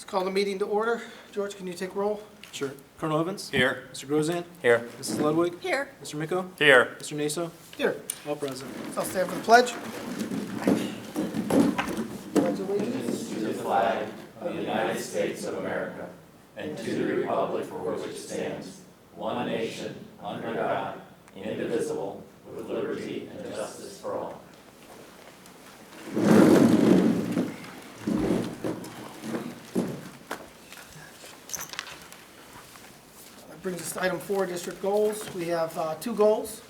Call the meeting to order. George, can you take roll? Sure. Colonel Evans? Here. Mr. Grozan? Here. Mrs. Ludwig? Here. Mr. Miko? Here. Mr. Naso? Here. All present. I'll stand for the pledge. Allegiance to the flag of the United States of America and to the republic for which it stands, one nation, under God, indivisible, with liberty and justice for all. That brings us to item 4, district goals. We have 2 goals.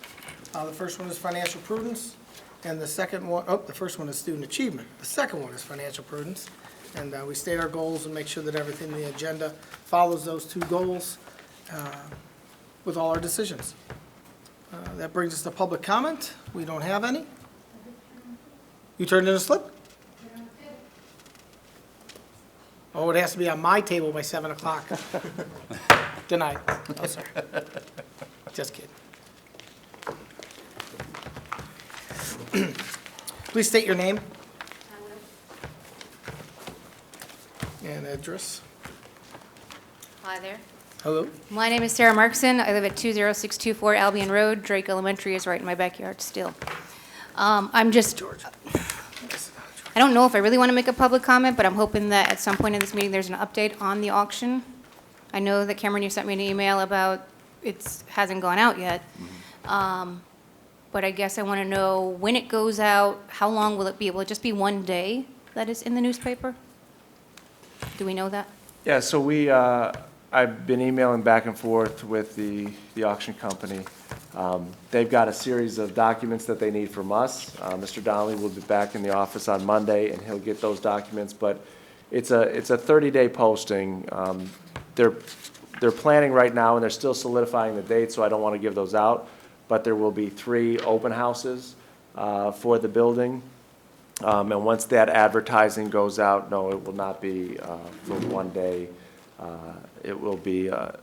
The first one is financial prudence, and the second one, the first one is student achievement. The second one is financial prudence. And we state our goals and make sure that everything in the agenda follows those 2 goals with all our decisions. That brings us to public comment. We don't have any. You turned in a slip? Oh, it has to be on my table by 7 o'clock. Denied. Oh, sorry. Just kidding. Please state your name and address. Hi there. Hello. My name is Sarah Markson. I live at 20624 Albion Road. Drake Elementary is right in my backyard still. I'm just, I don't know if I really want to make a public comment, but I'm hoping that at some point in this meeting, there's an update on the auction. I know that Cameron, you sent me an email about it hasn't gone out yet. But I guess I want to know when it goes out, how long will it be? Will it just be one day that it's in the newspaper? Do we know that? Yeah, so I've been emailing back and forth with the auction company. They've got a series of documents that they need from us. Mr. Donnelly will be back in the office on Monday, and he'll get those documents, but it's a 30-day posting. They're planning right now, and they're still solidifying the date, so I don't want to give those out, but there will be 3 open houses for the building. And once that advertising goes out, no, it will not be for one day. It will be, that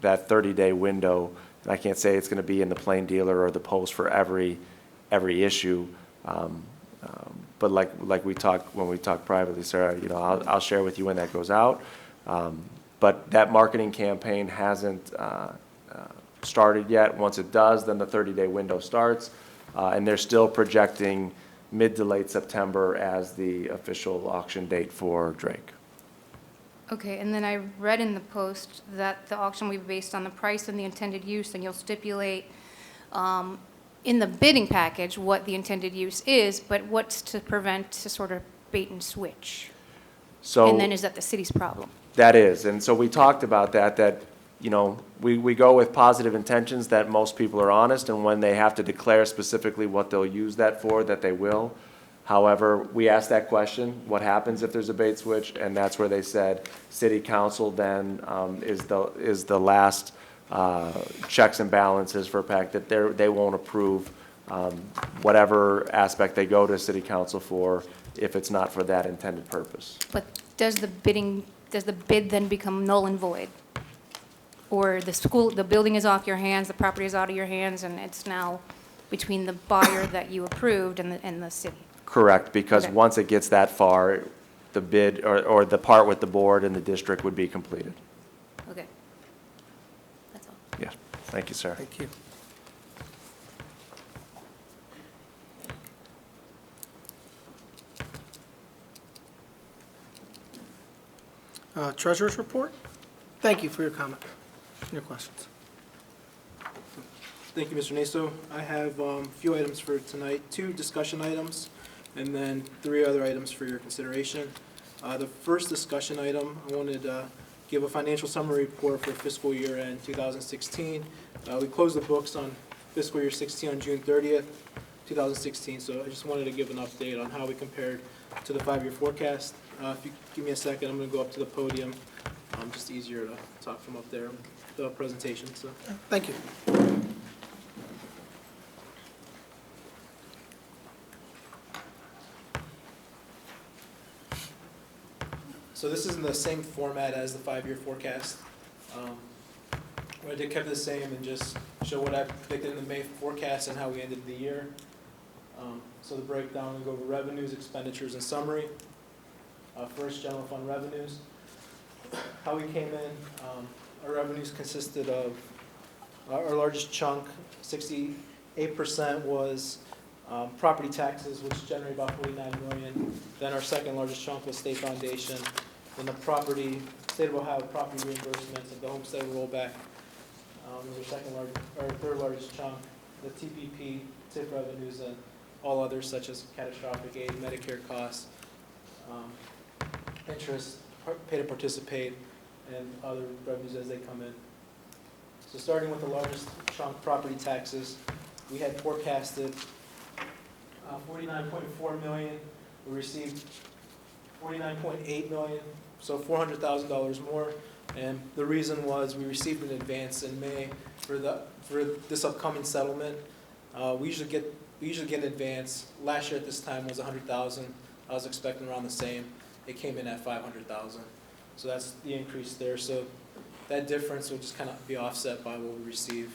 30-day window. And I can't say it's going to be in the Plain Dealer or the Post for every issue. But like we talked when we talked privately, Sarah, I'll share with you when that goes out. But that marketing campaign hasn't started yet. Once it does, then the 30-day window starts, and they're still projecting mid to late September as the official auction date for Drake. Okay, and then I read in the Post that the auction will be based on the price and the intended use, and you'll stipulate in the bidding package what the intended use is, but what's to prevent a sort of bait and switch? So And then is that the city's problem? that is, and so we talked about that we go with positive intentions that most people are honest, and when they have to declare specifically what they'll use that for, that they will. However, we asked that question, what happens if there's a bait switch? And that's where they said city council then is the last checks and balances for a fact that they won't approve whatever aspect they go to city council for if it's not for that intended purpose. But does the bid then become null and void? Or the building is off your hands, the property is out of your hands, and it's now between the buyer that you approved and the city? Correct, because Okay. once it gets that far, the bid or the part with the board and the district would be completed. Okay. That's all. Yes, thank you, sir. Thank you. Treasurer's report. Thank you for your comment. Your questions. Thank you, Mr. Naso. I have a few items for tonight, 2 discussion items, and then 3 other items for your consideration. The first discussion item, I wanted to give a financial summary report for fiscal year end 2016. We closed the books on fiscal year 16 on June 30th, 2016, so I just wanted to give an update on how we compared to the 5-year forecast. If you give me a second, I'm going to go up to the podium. Just easier to talk from up there, the presentation. So. Thank you. So this is in the same format as the 5-year forecast. I did keep it the same and just show what I predicted in the May forecast and how we ended the year. So the breakdown, we go over revenues, expenditures, and summary. First, general fund revenues. How we came in, our revenues consisted of, our largest chunk, 68% was property taxes, which generated about 49 million. Then our second largest chunk was state foundation. Then the state of Ohio property reimbursements and the homestead rollback was our third largest chunk. The TPP, TIP revenues, and all others such as catastrophic aid, Medicare costs, interest, pay to participate, and other revenues as they come in. So starting with the largest chunk, property taxes, we had forecasted 49.4 million. We received 49.8 million, so $400,000 more. And the reason was we received an advance in May for this upcoming settlement. We usually get an advance. Last year at this time was 100,000. I was expecting around the same. It came in at 500,000. So that's the increase there. So that difference will just kind of be offset by what we receive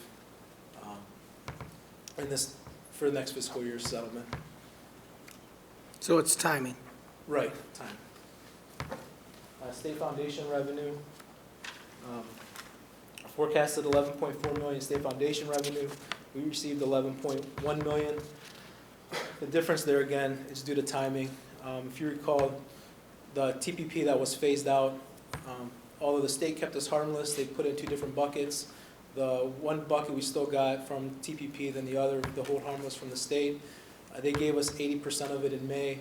for the next fiscal year's settlement. So it's timing. Right, time. State foundation revenue, forecasted 11.4 million state foundation revenue. We received 11.1 million. The difference there again is due to timing. If you recall, the TPP that was phased out, although the state kept us harmless, they put it in two different buckets. The one bucket we still got from TPP, then the other, the hold harmless from the state. They gave us 80% of it in May.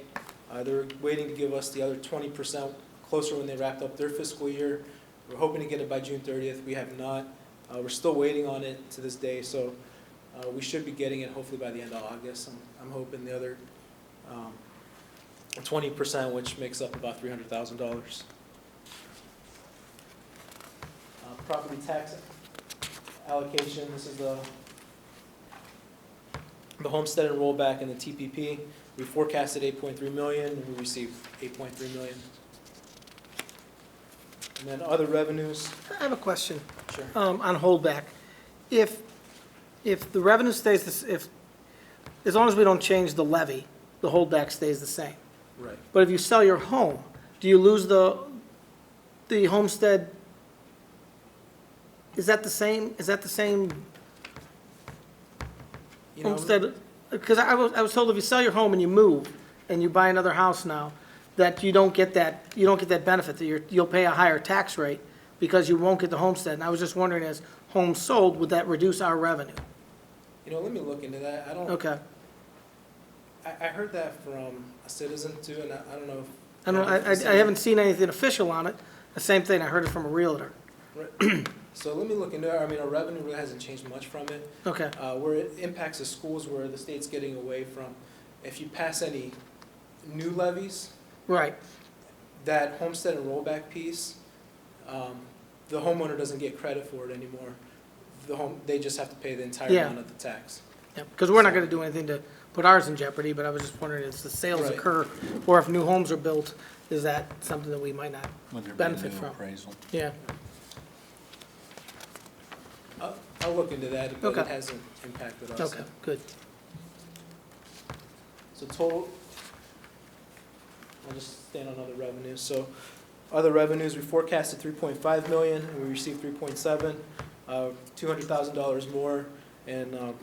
They're waiting to give us the other 20% closer when they wrapped up their fiscal year. We're hoping to get it by June 30th. We have not. We're still waiting on it to this day, so we should be getting it hopefully by the end of August. I'm hoping the other 20%, which makes up about $300,000. Property tax allocation, this is the homestead and rollback and the TPP. We forecasted 8.3 million and we received 8.3 million. And then other revenues. I have a question. Sure. On holdback. If the revenue stays, as long as we don't change the levy, the holdback stays the same. Right. But if you sell your home, do you lose the homestead? Is that the same? You know, Homestead? Because I was told if you sell your home and you move and you buy another house now, that you don't get that benefit, that you'll pay a higher tax rate because you won't get the homestead. And I was just wondering, as homes sold, would that reduce our revenue? you know, let me look into that. I don't. Okay. I heard that from a citizen too, and I don't know. I haven't seen anything official on it. The same thing, I heard it from a realtor. Right. So let me look into it. I mean, our revenue really hasn't changed much from it. Okay. Where it impacts the schools, where the state's getting away from, if you pass any new levies, Right. that homestead and rollback piece, the homeowner doesn't get credit for it anymore. They just have to pay the entire Yeah. amount of the tax. Because we're not going to do anything to put ours in jeopardy, but I was just wondering, as the sales Right. occur, or if new homes are built, is that something that we might not Would there be a benefit new from? appraisal? Yeah. I'll look into that, but Okay. it hasn't impacted us. Okay, good. So total, I'll just stand on other revenues. So other revenues, we forecasted 3.5 million, and we received 3.7, $200,000 more. And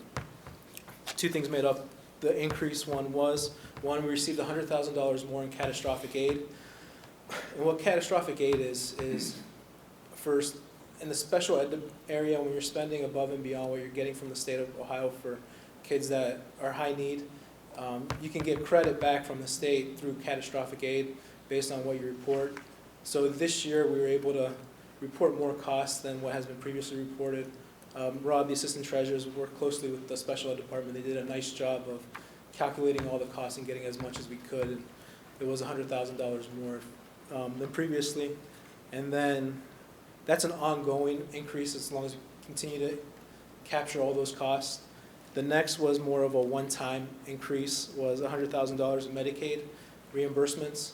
two things made up the increase. One, we received $100,000 more in catastrophic aid. And what catastrophic aid is first, in the special ed area, when you're spending above and beyond what you're getting from the state of Ohio for kids that are high need, you can get credit back from the state through catastrophic aid based on what you report. So this year, we were able to report more costs than what has been previously reported. Rob, the assistant treasurers, worked closely with the special ed department. They did a nice job of calculating all the costs and getting as much as we could. And it was $100,000 more than previously. And then that's an ongoing increase as long as we continue to capture all those costs. The next was more of a one-time increase, was $100,000 in Medicaid reimbursements.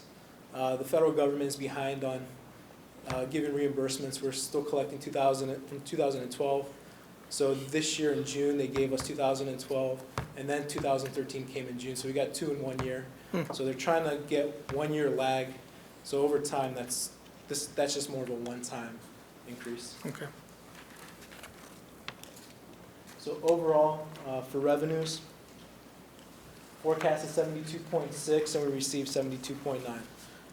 The federal government is behind on giving reimbursements. We're still collecting from 2012. So this year in June, they gave us 2012, and then 2013 came in June. So we got two in 1 year. So they're trying to get 1 year lag So over time, that's just more of a one-time increase. Okay. So overall, for revenues, forecast is 72.6, and we received 72.9.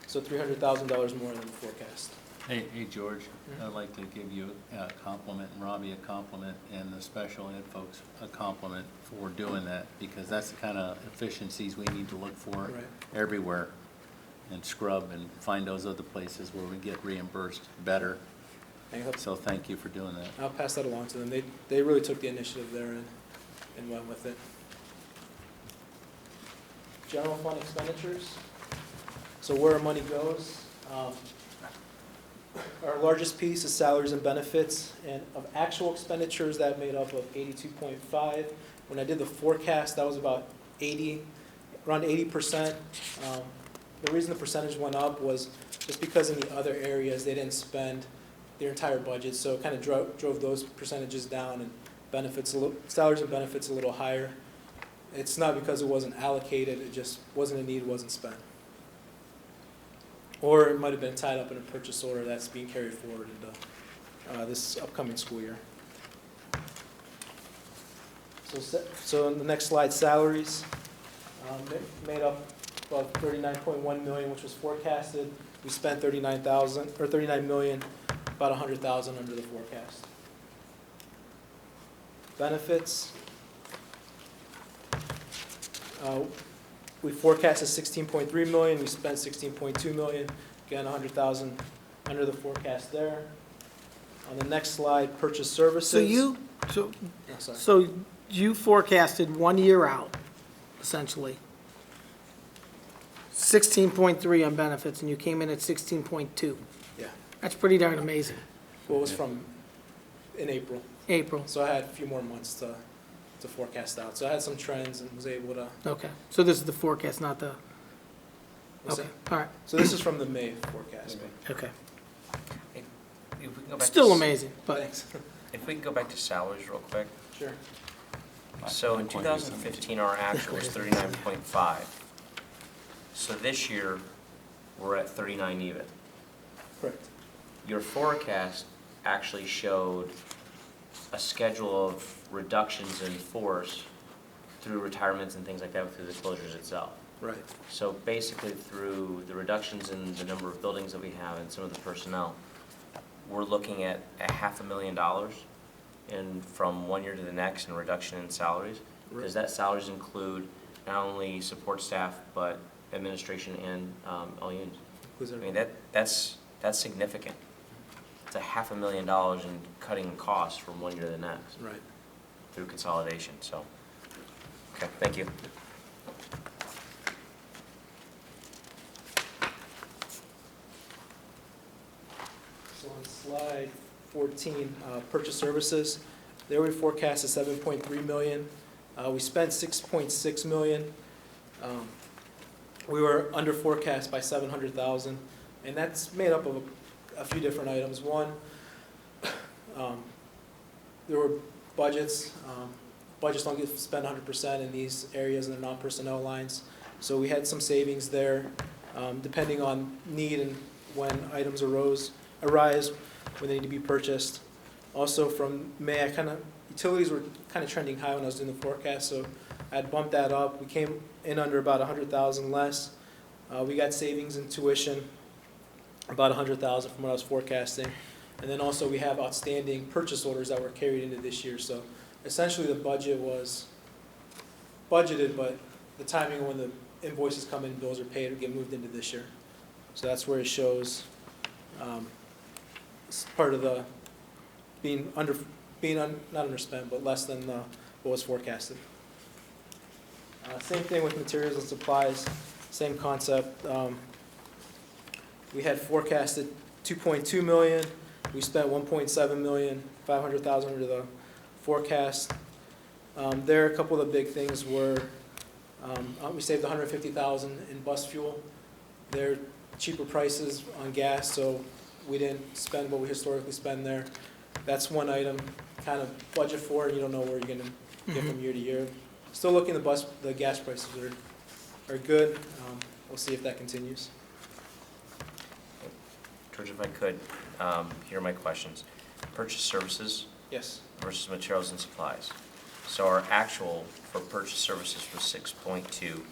So $300,000 more than the forecast. Hey, George, I'd like to give you a compliment, and Robbie a compliment, and the special ed folks a compliment for doing that, because that's the kind of efficiencies we need to look for Right. everywhere, and scrub and find those other places where we get reimbursed better. So thank you for doing that. I'll pass that along to them. They really took the initiative there and went with it. General fund expenditures. So where our money goes. Our largest piece is salaries and benefits, and of actual expenditures, that made up of 82.5. When I did the forecast, that was about around 80%. The reason the percentage went up was just because in the other areas, they didn't spend their entire budget, so it kind of drove those percentages down, and salaries and benefits a little higher. It's not because it wasn't allocated, it just wasn't a need, wasn't spent. Or it might have been tied up in a purchase order that's being carried forward into this upcoming school year. So in the next slide, salaries made up of 39.1 million, which was forecasted. We spent 39 million, about 100,000 under the forecast. Benefits. We forecasted 16.3 million, we spent 16.2 million, again 100,000 under the forecast there. On the next slide, purchase services. So you forecasted 1 year out, essentially. 16.3 on benefits, and you came in at 16.2. Yeah, That's pretty darn amazing. what was from in April. April, So I had a few more months to forecast out. So I had some trends and was able to. okay. So this is the forecast, not the, what's okay, that? all right, So this is from the May forecast. okay. If we can go back Still to, amazing, but, Thanks. if we can go back to salaries real quick. Sure. So in 2015, our actual was 39.5. So this year, we're at 39 even. Correct. Your forecast actually showed a schedule of reductions in force through retirements and things like that through the closures itself. Right. So basically through the reductions in the number of buildings that we have and some of the personnel, we're looking at $500,000 from 1 year to the next in reduction in salaries. Because that salaries include not only support staff, but administration and all unions. I mean, that's significant. It's $500,000 in cutting costs from 1 year to the next Right. through consolidation, so. Okay, thank you. So on slide 14, purchase services, there we forecast 7.3 million. We spent 6.6 million. We were under forecast by 700,000, and that's made up of a few different items. One, there were budgets. Budgets don't get spent 100% in these areas and they're non-personnel lines. So we had some savings there, depending on need and when items arise when they need to be purchased. Also from May, utilities were kind of trending high when I was doing the forecast, so I'd bumped that up. We came in under about 100,000 less. We got savings in tuition, about 100,000 from what I was forecasting. And then also we have outstanding purchase orders that were carried into this year. So essentially the budget was budgeted, but the timing of when the invoices come in, bills are paid, or get moved into this year. So that's where it shows it's part of the not underspent, but less than what was forecasted. Same thing with materials and supplies, same concept. We had forecasted 2.2 million. We spent 1.7 million, 500,000 under the forecast. There, a couple of the big things were we saved 150,000 in bus fuel. There are cheaper prices on gas, so we didn't spend what we historically spend there. That's one item, kind of budget for, and you don't know where you're going to get from year to year. Still looking, the gas prices are good. We'll see if that continues. George, if I could, here are my questions. Purchase services Yes. versus materials and supplies. So our actual for purchase services was 6.2.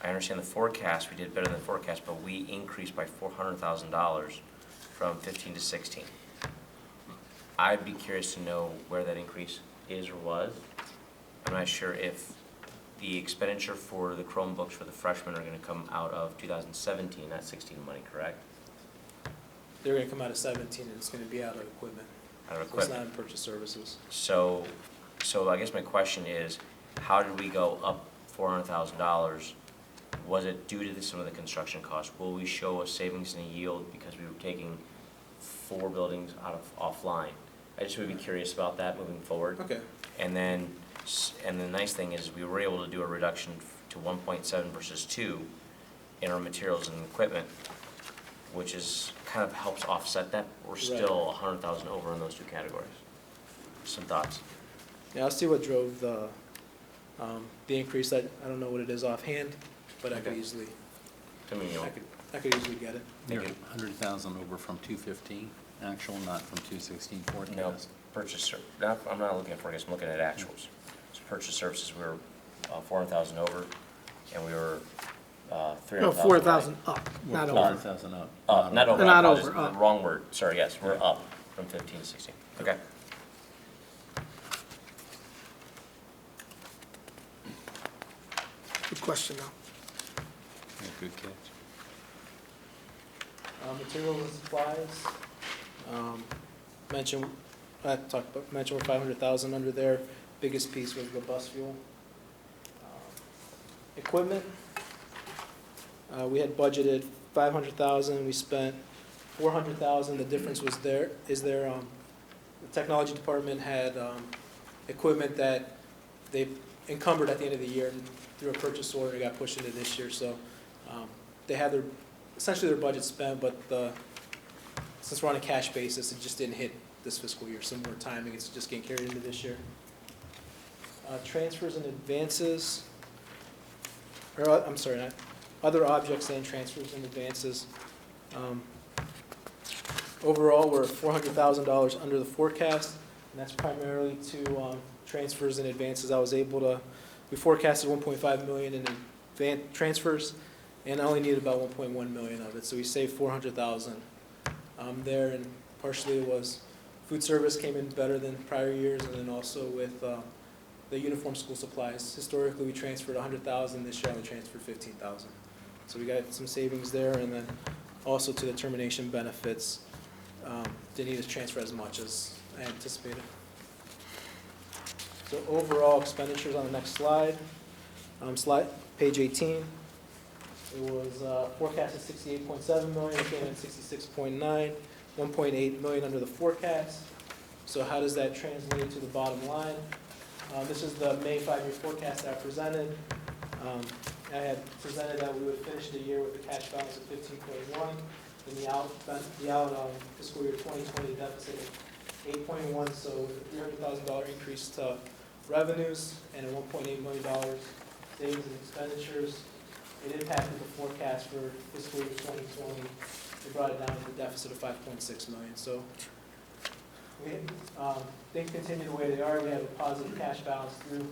I understand the forecast, we did better than the forecast, but we increased by $400,000 from 15 to 16. I'd be curious to know where that increase is or was. I'm not sure if the expenditure for the Chromebooks for the freshmen are going to come out of 2017, not 16 money, correct? They're gonna come out of 17, and it's gonna be out of equipment. Out of So it's equipment. not in purchase services. So I guess my question is, how did we go up $400,000? Was it due to some of the construction costs? Will we show a savings in a yield because we were taking 4 buildings out of offline? I just would be curious about that moving forward. Okay. And then, and the nice thing is we were able to do a reduction to 1.7 versus 2 in our materials and equipment, which is, kind of helps offset that. We're still 100,000 over in those 2 categories. Some thoughts? Yeah, I'll see what drove the increase. I don't know what it is offhand, but I could Okay. easily, I mean, you know, I could easily get it. You're Thank you. 100,000 over from 215, actual, not from 216 no, forecast. I'm not looking at forecasts, I'm looking at actuals. So purchase services, we were 400,000 over, and we were 300,000. No, 4,000 up, We're not over. 4,000 up. Not over, Not I apologize, over, up. wrong word, sorry, yes, we're up from 15 to 16. Okay. Good question, though. Yeah, good catch. Materials and supplies, mention, mention we're 500,000 under there. Biggest piece was the bus fuel. Equipment, we had budgeted 500,000, we spent 400,000. The difference was the technology department had equipment that they encumbered at the end of the year, and through a purchase order, it got pushed into this year. So they had essentially their budget spent, but since we're on a cash basis, it just didn't hit this fiscal year. Some more timing, it's just getting carried into this year. Transfers and advances, or I'm sorry, not other objects and transfers and advances. Overall, we're $400,000 under the forecast, and that's primarily to transfers and advances. We forecasted 1.5 million in transfers, and I only needed about 1.1 million of it, so we saved 400,000 there, and partially it was food service came in better than prior years, and then also with the uniform school supplies. Historically, we transferred 100,000, this year I only transferred 15,000. So we got some savings there, and then also to the termination benefits, didn't need to transfer as much as I anticipated. So overall expenditures on the next slide, page 18. It was forecasted 68.7 million, it came in at 66.9, 1.8 million under the forecast. So how does that translate to the bottom line? This is the May 5-year forecast that I presented. I had presented that we would finish the year with a cash balance of 15.1, and the out fiscal year 2020 deficit of 8.1. So with a $300,000 increase to revenues and a $1.8 million savings in expenditures, it impacted the forecast for fiscal year 2020. It brought it down to a deficit of 5.6 million. So things continue the way they are. We have a positive cash balance through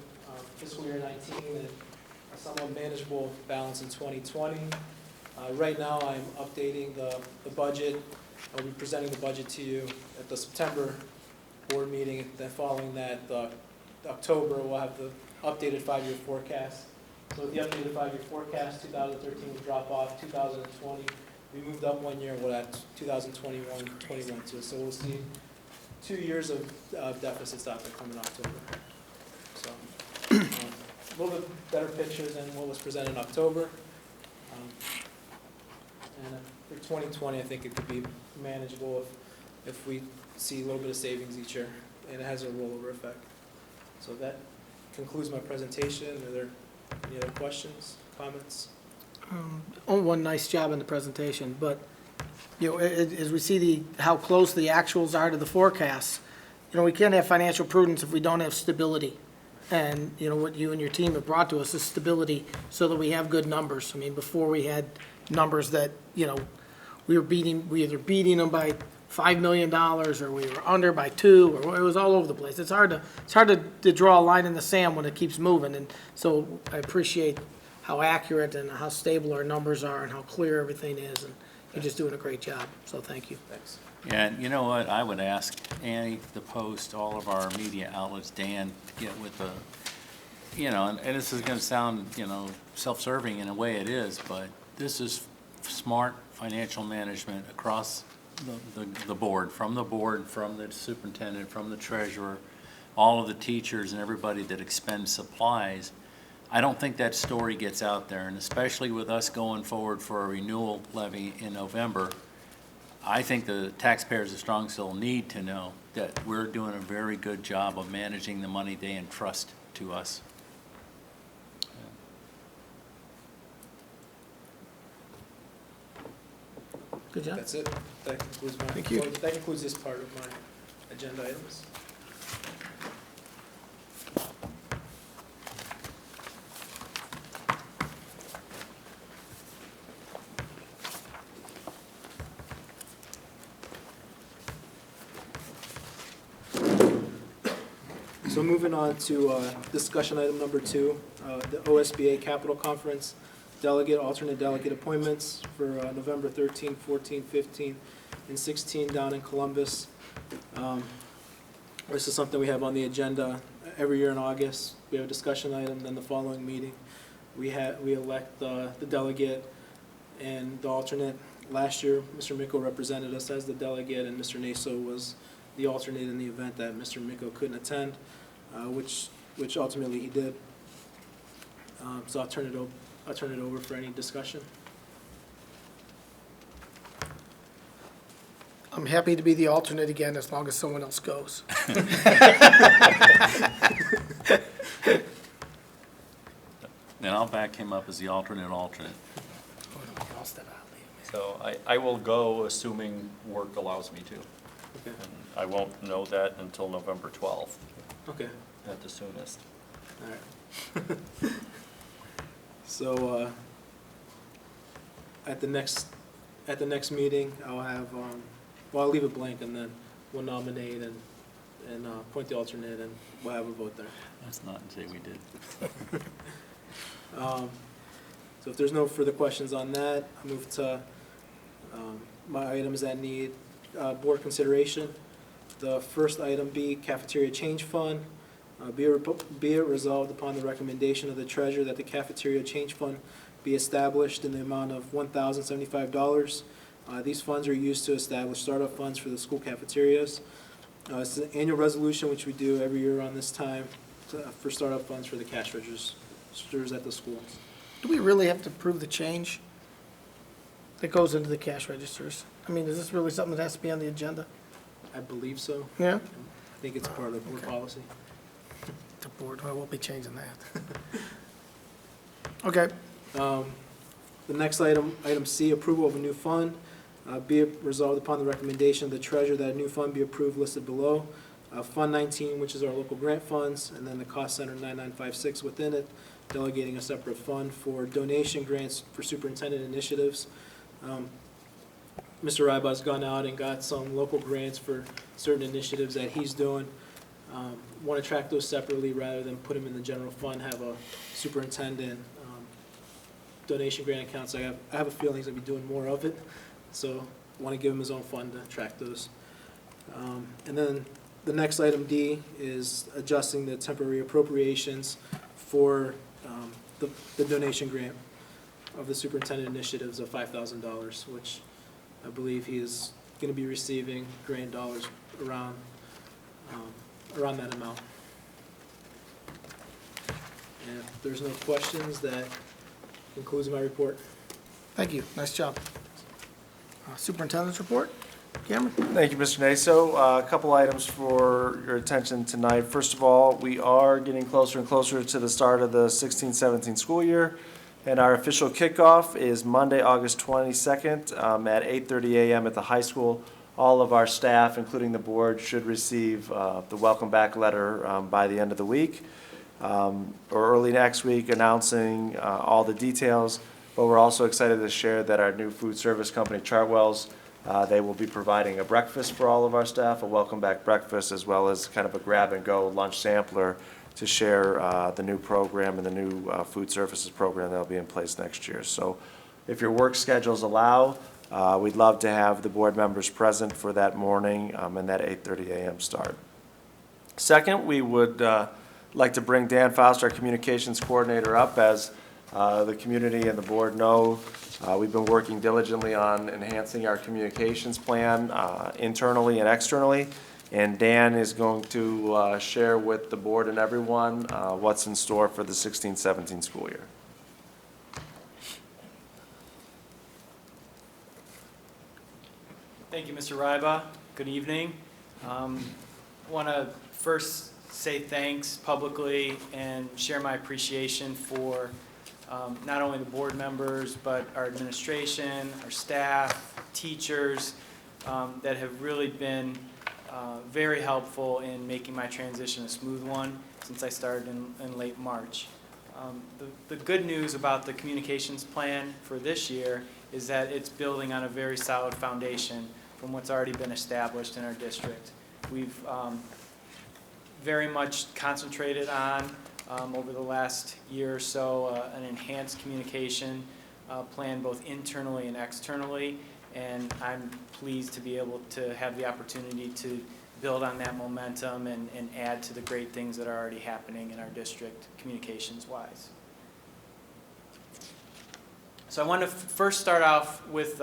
fiscal year 19 and a somewhat manageable balance in 2020. Right now, I'm updating the budget. I'll be presenting the budget to you at the September board meeting. Then following that, October, we'll have the updated 5-year forecast. So with the updated 5-year forecast, 2013 will drop off, 2020, we moved up 1 year, we're at 2021, 21 too. So we'll see 2 years of deficits out there coming October. So a little bit better picture than what was presented in October. And for 2020, I think it could be manageable if we see a little bit of savings each year, and it has a rollover effect. So that concludes my presentation. Are there any other questions, comments? One nice job in the presentation, but, as we see how close the actuals are to the forecasts, we can't have financial prudence if we don't have stability. And, what you and your team have brought to us is stability so that we have good numbers. I mean, before we had numbers that, we were either beating them by $5 million, or we were under by 2, or it was all over the place. It's hard to draw a line in the sand when it keeps moving, and so I appreciate how accurate and how stable our numbers are and how clear everything is, and you're just doing a great job, so thank you. Thanks. And you know what, I would ask Annie, the Post, all of our media outlets, Dan, to get with the, and this is gonna sound, self-serving in a way it is, but this is smart financial management across the board, from the superintendent, from the treasurer, all of the teachers and everybody that expends supplies. I don't think that story gets out there, and especially with us going forward for a renewal levy in November, I think the taxpayers of Strongsville need to know that we're doing a very good job of managing the money they entrust to us. Good job. That's it. That concludes my. Thank you. Well, that concludes this part of my agenda items. So moving on to discussion item number 2, the OSBA Capital Conference delegate, alternate delegate appointments for November 13, 14, 15, and 16 down in Columbus. This is something we have on the agenda every year in August. We have a discussion item, then the following meeting, we elect the delegate and the alternate. Last year, Mr. Miko represented us as the delegate, and Mr. Naso was the alternate in the event that Mr. Miko couldn't attend, which ultimately he did. So I'll turn it over for any discussion. I'm happy to be the alternate again, as long as someone else goes. And I'll back him up as the alternate. I'll step out. So I will go, assuming work allows me to. Okay. And I won't know that until November 12th Okay. at the soonest. All right. So at the next meeting, I'll have I'll leave it blank, and then we'll nominate and appoint the alternate, and we'll have a vote there. Let's not say we did. So if there's no further questions on that, I move to my items that need board consideration. The first item be cafeteria change fund. Be it resolved upon the recommendation of the treasurer that the cafeteria change fund be established in the amount of $1,075. These funds are used to establish startup funds for the school cafeterias. It's an annual resolution which we do every year around this time for startup funds for the cash registers at the schools. Do we really have to prove the change that goes into the cash registers? I mean, is this really something that has to be on the agenda? I believe so. Yeah? I think it's part of the board policy. The board, I won't be changing that. Okay. The next item, item C, approval of a new fund. Be it resolved upon the recommendation of the treasurer that a new fund be approved listed below. Fund 19, which is our local grant funds, and then the cost center 9956 within it, delegating a separate fund for donation grants for superintendent initiatives. Mr. Ryba's gone out and got some local grants for certain initiatives that he's doing. Want to track those separately rather than put them in the general fund, have a superintendent donation grant account. So I have a feeling he's going to be doing more of it. So want to give him his own fund to track those. And then the next item D is adjusting the temporary appropriations for the donation grant of the superintendent initiatives of $5,000, which I believe he is going to be receiving grant dollars around that amount. And if there's no questions, that concludes my report. Thank you. Nice job. Superintendent's report. Cameron? Thank you, Mr. Naso. A couple items for your attention tonight. First of all, we are getting closer and closer to the start of the 16-17 school year, and our official kickoff is Monday, August 22nd at 8:30 a.m. at the high school. All of our staff, including the board, should receive the welcome back letter by the end of the week or early next week, announcing all the details. But we're also excited to share that our new food service company, Chartwell's, they will be providing a breakfast for all of our staff, a welcome back breakfast, as well as kind of a grab-and-go lunch sampler to share the new program and the new food services program that will be in place next year. So if your work schedules allow, we'd love to have the board members present for that morning and that 8:30 a.m. start. Second, we would like to bring Dan Foster, our communications coordinator, up. As the community and the board know, we've been working diligently on enhancing our communications plan internally and externally. And Dan is going to share with the board and everyone what's in store for the 16-17 school year. Thank you, Mr. Ryba. Good evening. I want to first say thanks publicly and share my appreciation for not only the board members, but our administration, our staff, teachers that have really been very helpful in making my transition a smooth one since I started in late March. The good news about the communications plan for this year is that it's building on a very solid foundation from what's already been established in our district. We've very much concentrated on, over the last year or so, an enhanced communication plan both internally and externally, and I'm pleased to be able to have the opportunity to build on that momentum and add to the great things that are already happening in our district communications-wise. So I want to first start off with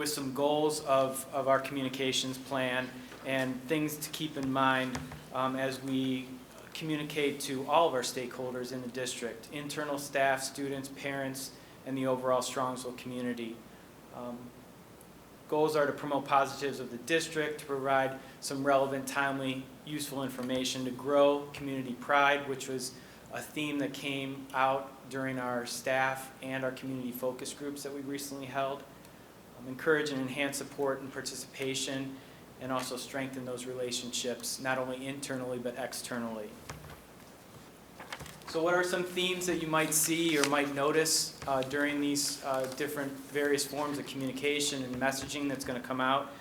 some goals of our communications plan and things to keep in mind as we communicate to all of our stakeholders in the district, internal staff, students, parents, and the overall Strongsville community. Goals are to promote positives of the district, to provide some relevant, timely, useful information, to grow community pride, which was a theme that came out during our staff and our community focus groups that we recently held. Encourage and enhance support and participation, and also strengthen those relationships, not only internally but externally. So what are some themes that you might see or might notice during these different various forms of communication and messaging that's going to come out?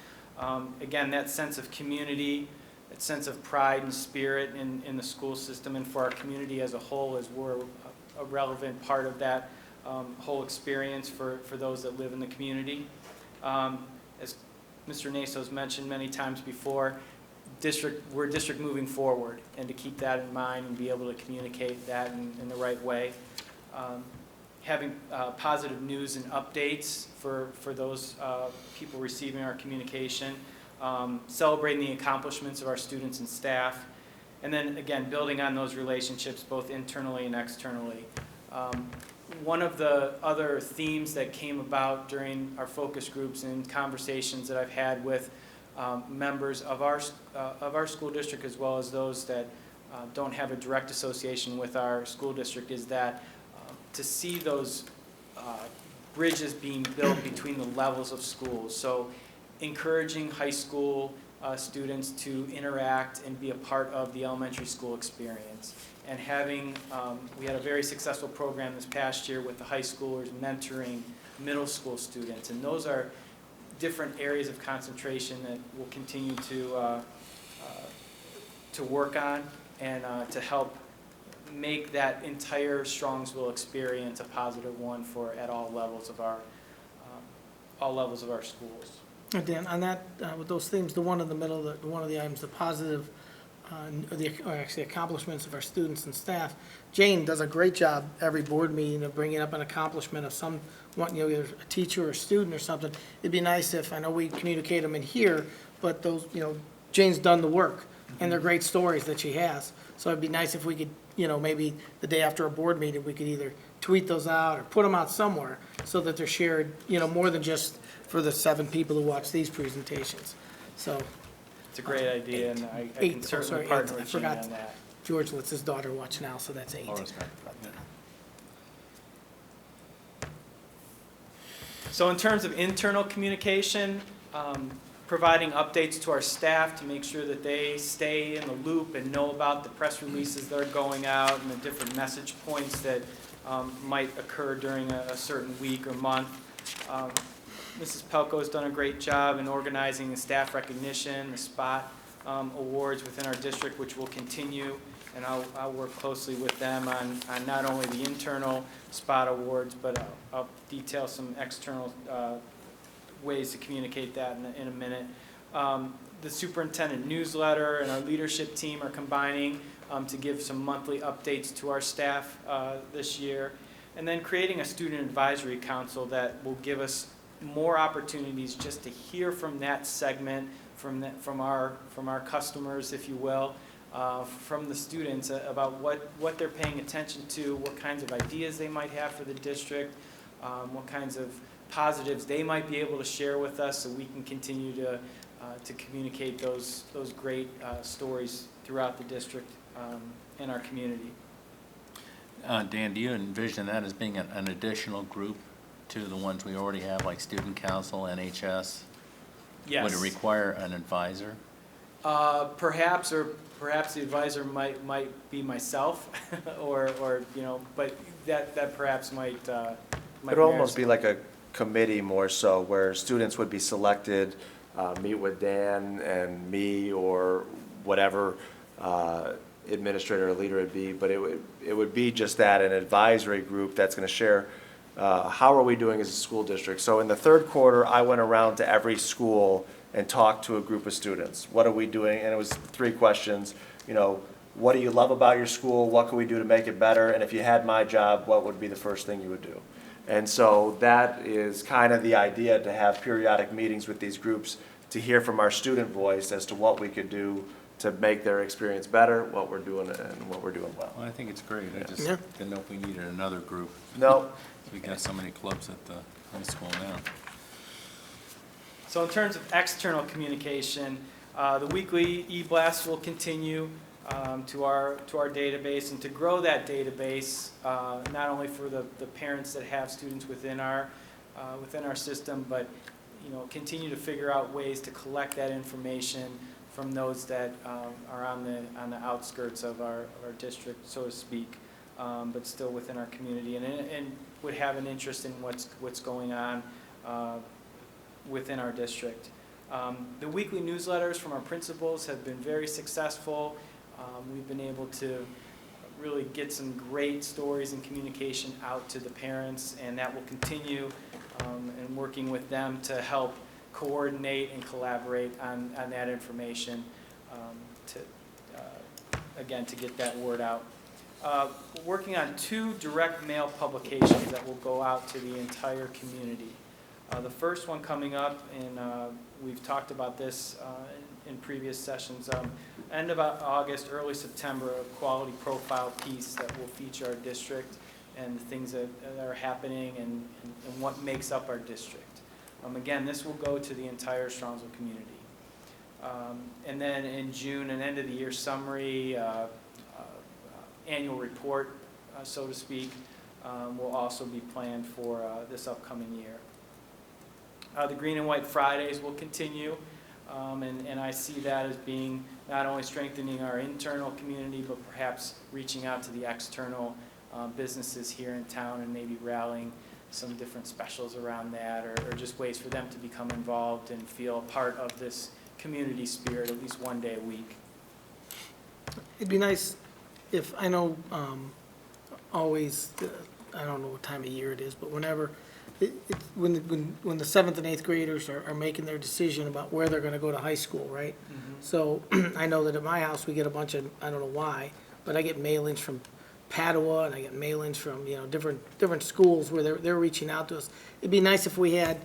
Again, that sense of community, that sense of pride and spirit in the school system and for our community as a whole, as we're a relevant part of that whole experience for those that live in the community. As Mr. Naso's mentioned many times before, we're a district moving forward, and to keep that in mind and be able to communicate that in the right way. Having positive news and updates for those people receiving our communication, celebrating the accomplishments of our students and staff, and then again, building on those relationships both internally and externally. One of the other themes that came about during our focus groups and conversations that I've had with members of our school district, as well as those that don't have a direct association with our school district, is that to see those bridges being built between the levels of schools. So encouraging high school students to interact and be a part of the elementary school experience. And having, we had a very successful program this past year with the high schoolers mentoring middle school students. And those are different areas of concentration that we'll continue to work on and to help make that entire Strongsville experience a positive one for at all levels of our schools. Dan, on that, with those themes, the one in the middle, one of the items, the positive, or actually accomplishments of our students and staff. Jane does a great job every board meeting of bringing up an accomplishment of someone, either a teacher or a student or something. It'd be nice if, I know we communicate them in here, but those, Jane's done the work, and they're great stories that she has. So it'd be nice if we could, maybe the day after a board meeting, we could either tweet those out or put them out somewhere so that they're shared, more than just for the 7 people who watch these presentations. So. It's a great idea, and I can certainly partner with Jane on that. George lets his daughter watch now, so that's 8. So in terms of internal communication, providing updates to our staff to make sure that they stay in the loop and know about the press releases that are going out and the different message points that might occur during a certain week or month. Mrs. Pelko's done a great job in organizing the staff recognition, the spot awards within our district, which will continue, and I'll work closely with them on not only the internal spot awards, but I'll detail some external ways to communicate that in a minute. The superintendent newsletter and our leadership team are combining to give some monthly updates to our staff this year, and then creating a student advisory council that will give us more opportunities just to hear from that segment, from our customers, if you will, from the students about what they're paying attention to, what kinds of ideas they might have for the district, what kinds of positives they might be able to share with us, so we can continue to communicate those great stories throughout the district and our community. Dan, do you envision that as being an additional group to the ones we already have, like Student Council, NHS? Yes. Would it require an advisor? Perhaps the advisor might be myself, or but that perhaps might. It'd almost be like a committee more so, where students would be selected, meet with Dan and me or whatever administrator or leader would be, but it would be just that, an advisory group that's going to share how are we doing as a school district. So in the third quarter, I went around to every school and talked to a group of students. What are we doing? And it was 3 questions. What do you love about your school? What can we do to make it better? And if you had my job, what would be the first thing you would do? And so that is kind of the idea, to have periodic meetings with these groups to hear from our student voice as to what we could do to make their experience better, what we're doing and what we're doing well. Well, I think it's great. I just Yeah. didn't know if we needed another group. No. We got so many clubs at the high school now. So in terms of external communication, the weekly e-blast will continue to our database, and to grow that database, not only for the parents that have students within our system, but continue to figure out ways to collect that information from those that are on the outskirts of our district, so to speak, but still within our community, and would have an interest in what's going on within our district. The weekly newsletters from our principals have been very successful. We've been able to really get some great stories and communication out to the parents, and that will continue, and working with them to help coordinate and collaborate on that information to get that word out. Working on 2 direct mail publications that will go out to the entire community. The first one coming up, and we've talked about this in previous sessions, end of August, early September, a quality profile piece that will feature our district and the things that are happening and what makes up our district. Again, this will go to the entire Strongsville community. And then in June, an end of the year summary, annual report, so to speak, will also be planned for this upcoming year. The Green and White Fridays will continue, and I see that as being not only strengthening our internal community, but perhaps reaching out to the external businesses here in town and maybe rallying some different specials around that, or just ways for them to become involved and feel a part of this community spirit at least one day a week. It'd be nice if, I know always, I don't know what time of year it is, but whenever, when the 7th and 8th graders are making their decision about where they're going to go to high school, right? Mm-hmm. So I know that at my house, we get a bunch of, I don't know why, but I get mail-ins from Padua, and I get mail-ins from, different schools where they're reaching out to us. It'd be nice if we had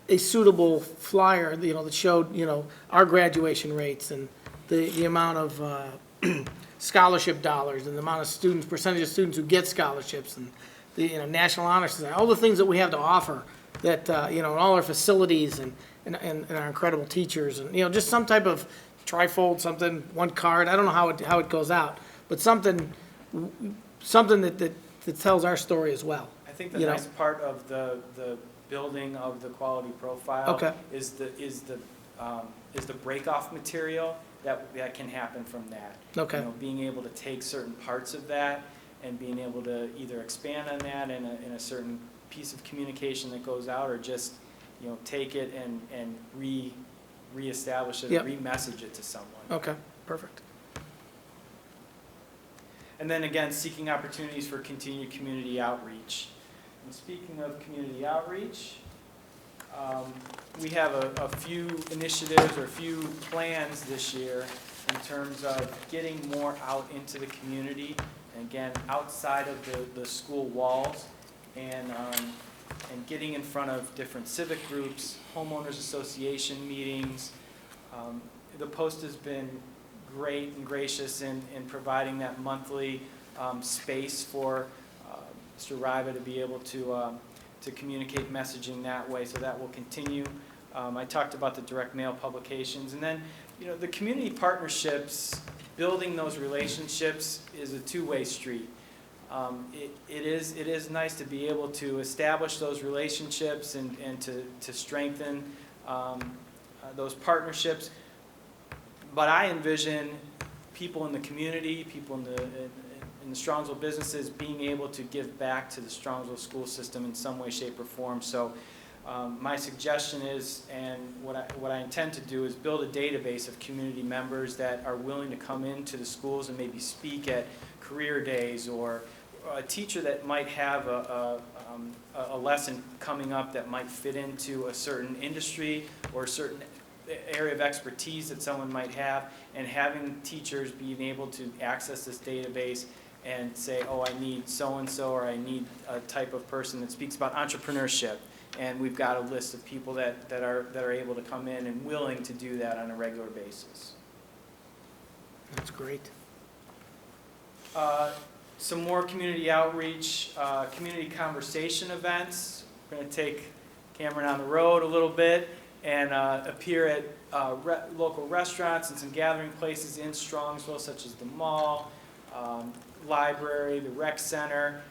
a suitable flyer, that showed, our graduation rates and the amount of scholarship dollars and the amount of students, percentage of students who get scholarships, and the, National Honor Society, all the things that we have to offer, that, and all our facilities and our incredible teachers, and, just some type of trifold, something, one card, I don't know how it goes out, but something that tells our story as well. I think the nice part of the building of the quality profile Okay. is the the break-off material that can happen from that. Okay. You know, being able to take certain parts of that and being able to either expand on that in a certain piece of communication that goes out, or just, you know, take it and reestablish it, Yep. re-message it to someone. Okay, perfect. And then again, seeking opportunities for continued community outreach. And speaking of community outreach, we have a few initiatives or a few plans this year in terms of getting more out into the community, and again, outside of the school walls, and getting in front of different civic groups, homeowners association meetings. The Post has been great and gracious in providing that monthly space for Mr. Riva to be able to communicate messaging that way, so that will continue. I talked about the direct mail publications, and then, you know, the community partnerships, building those relationships is a two-way street. It is nice to be able to establish those relationships and to strengthen those partnerships. But I envision people in the community, people in the Strongsville businesses being able to give back to the Strongsville school system in some way, shape, or form. So my suggestion is, and what I intend to do, is build a database of community members that are willing to come into the schools and maybe speak at career days, or a teacher that might have a lesson coming up that might fit into a certain industry or a certain area of expertise that someone might have, and having teachers being able to access this database and say, oh, I need so-and-so, or I need a type of person that speaks about entrepreneurship. And we've got a list of people that are able to come in and willing to do that on a regular basis. That's great. Some more community outreach, community conversation events. We're going to take Cameron on the road a little bit and appear at local restaurants and some gathering places in Strongsville, such as the mall, library, the rec center.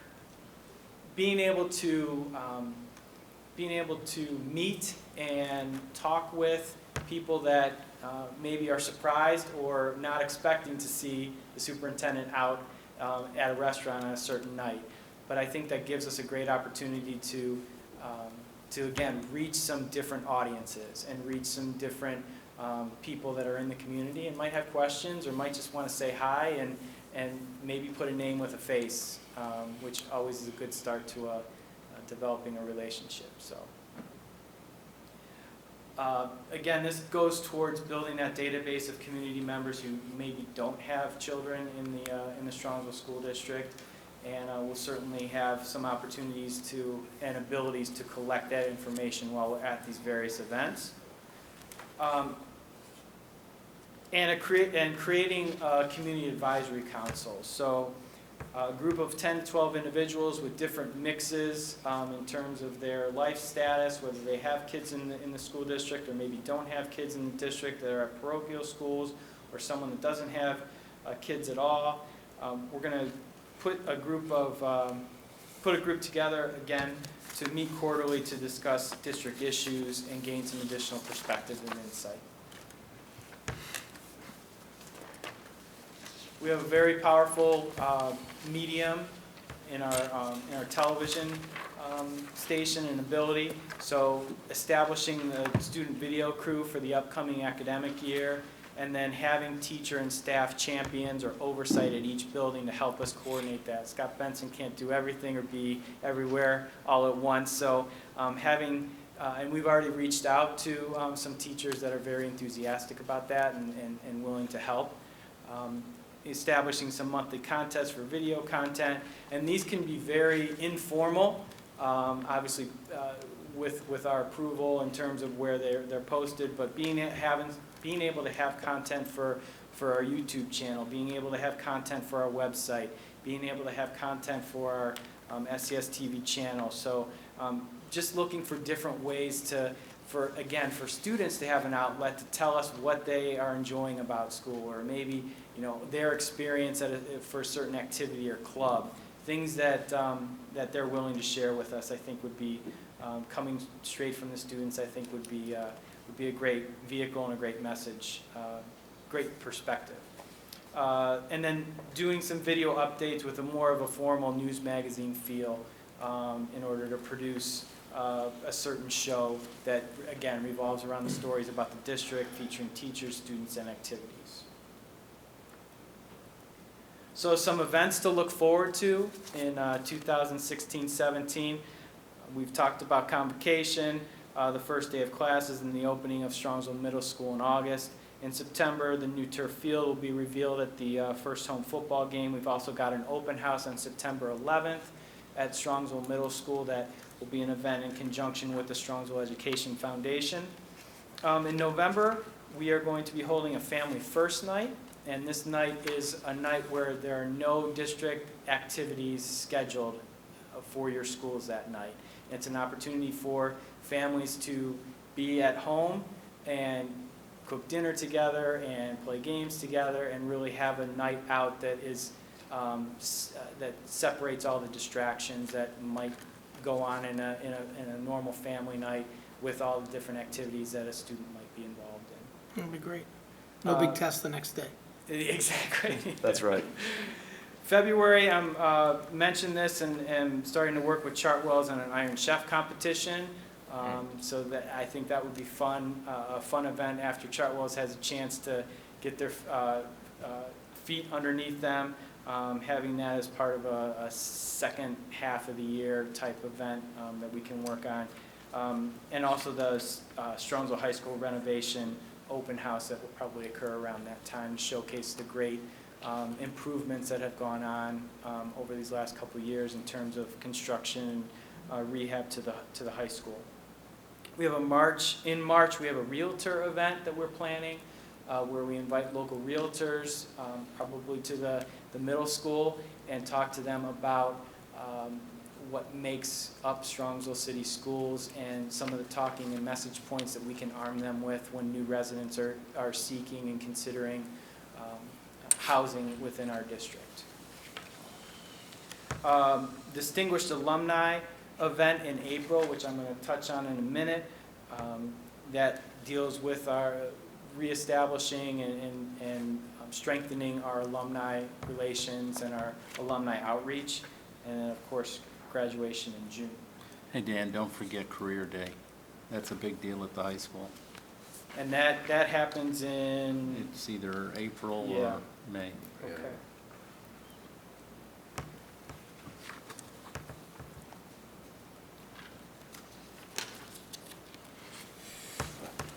Being able to meet and talk with people that maybe are surprised or not expecting to see the superintendent out at a restaurant on a certain night. But I think that gives us a great opportunity to again, reach some different audiences and reach some different people that are in the community and might have questions or might just want to say hi, and maybe put a name with a face, which always is a good start to developing a relationship. So again, this goes towards building that database of community members who maybe don't have children in the Strongsville School District, and we'll certainly have some opportunities and abilities to collect that information while we're at these various events. And creating a community advisory council. So a group of 10 to 12 individuals with different mixes in terms of their life status, whether they have kids in the school district or maybe don't have kids in the district that are at parochial schools, or someone that doesn't have kids at all. We're going to put a group together again to meet quarterly to discuss district issues and gain some additional perspective and insight. We have a very powerful medium in our television station and ability. So establishing the student video crew for the upcoming academic year, and then having teacher and staff champions or oversight at each building to help us coordinate that. Scott Benson can't do everything or be everywhere all at once. So and we've already reached out to some teachers that are very enthusiastic about that and willing to help. Establishing some monthly contests for video content, and these can be very informal, obviously with our approval in terms of where they're posted, but being able to have content for our YouTube channel, being able to have content for our website, being able to have content for our SCS TV channel. So just looking for different ways for students to have an outlet to tell us what they are enjoying about school, or maybe their experience for a certain activity or club, things that they're willing to share with us. I think would be coming straight from the students. I think would be would be a great vehicle and a great message, great perspective. And then doing some video updates with a more of a formal news magazine feel in order to produce a certain show that, again, revolves around the stories about the district, featuring teachers, students, and activities. So some events to look forward to in 2016-17. We've talked about convocation, the first day of classes, and the opening of Strongsville Middle School in August. In September, the new turf field will be revealed at the first home football game. We've also got an open house on September 11th at Strongsville Middle School that will be an event in conjunction with the Strongsville Education Foundation. In November, we are going to be holding a Family First Night, and this night is a night where there are no district activities scheduled for your schools that night. It's an opportunity for families to be at home and cook dinner together and play games together and really have a night out that is that separates all the distractions that might go on in a normal family night with all the different activities that a student might be involved in. That'd be great. No big test the next day. Exactly. That's right. February, I'm mentioned this and starting to work with Chartwell's on an Iron Chef competition. So that I think that would be fun, a fun event after Chartwell's has a chance to get their feet underneath them. Having that as part of a second half of the year type event that we can work on. And also the Strongsville High School renovation open house that will probably occur around that time to showcase the great improvements that have gone on over these last couple of years in terms of construction and rehab to the high school. We have in March we have a realtor event that we're planning where we invite local realtors probably to the middle school and talk to them about what makes up Strongsville City Schools and some of the talking and message points that we can arm them with when new residents are seeking and considering housing within our district. Distinguished alumni event in April, which I'm going to touch on in a minute, that deals with our reestablishing and strengthening our alumni relations and our alumni outreach, and then of course graduation in June. Hey, Dan, don't forget Career Day. That's a big deal at the high school. And that happens in, It's either April Yeah. or May. okay.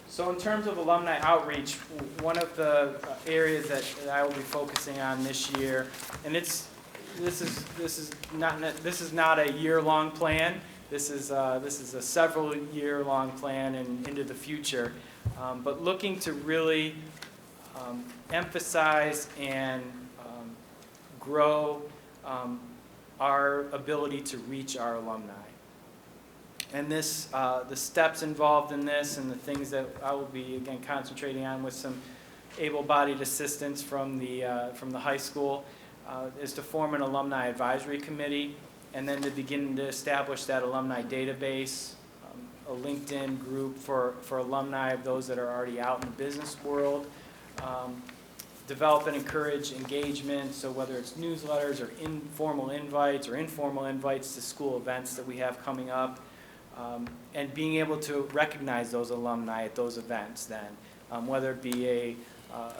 So in terms of alumni outreach, one of the areas that I will be focusing on this year, and this is not a year-long plan. This is a several-year-long plan and into the future, but looking to really emphasize and grow our ability to reach our alumni. And this, the steps involved in this and the things that I will be, again, concentrating on with some able-bodied assistance from the high school is to form an alumni advisory committee and then to begin to establish that alumni database, a LinkedIn group for alumni of those that are already out in the business world, develop and encourage engagement, so whether it's newsletters or informal invites to school events that we have coming up, and being able to recognize those alumni at those events then, whether it be a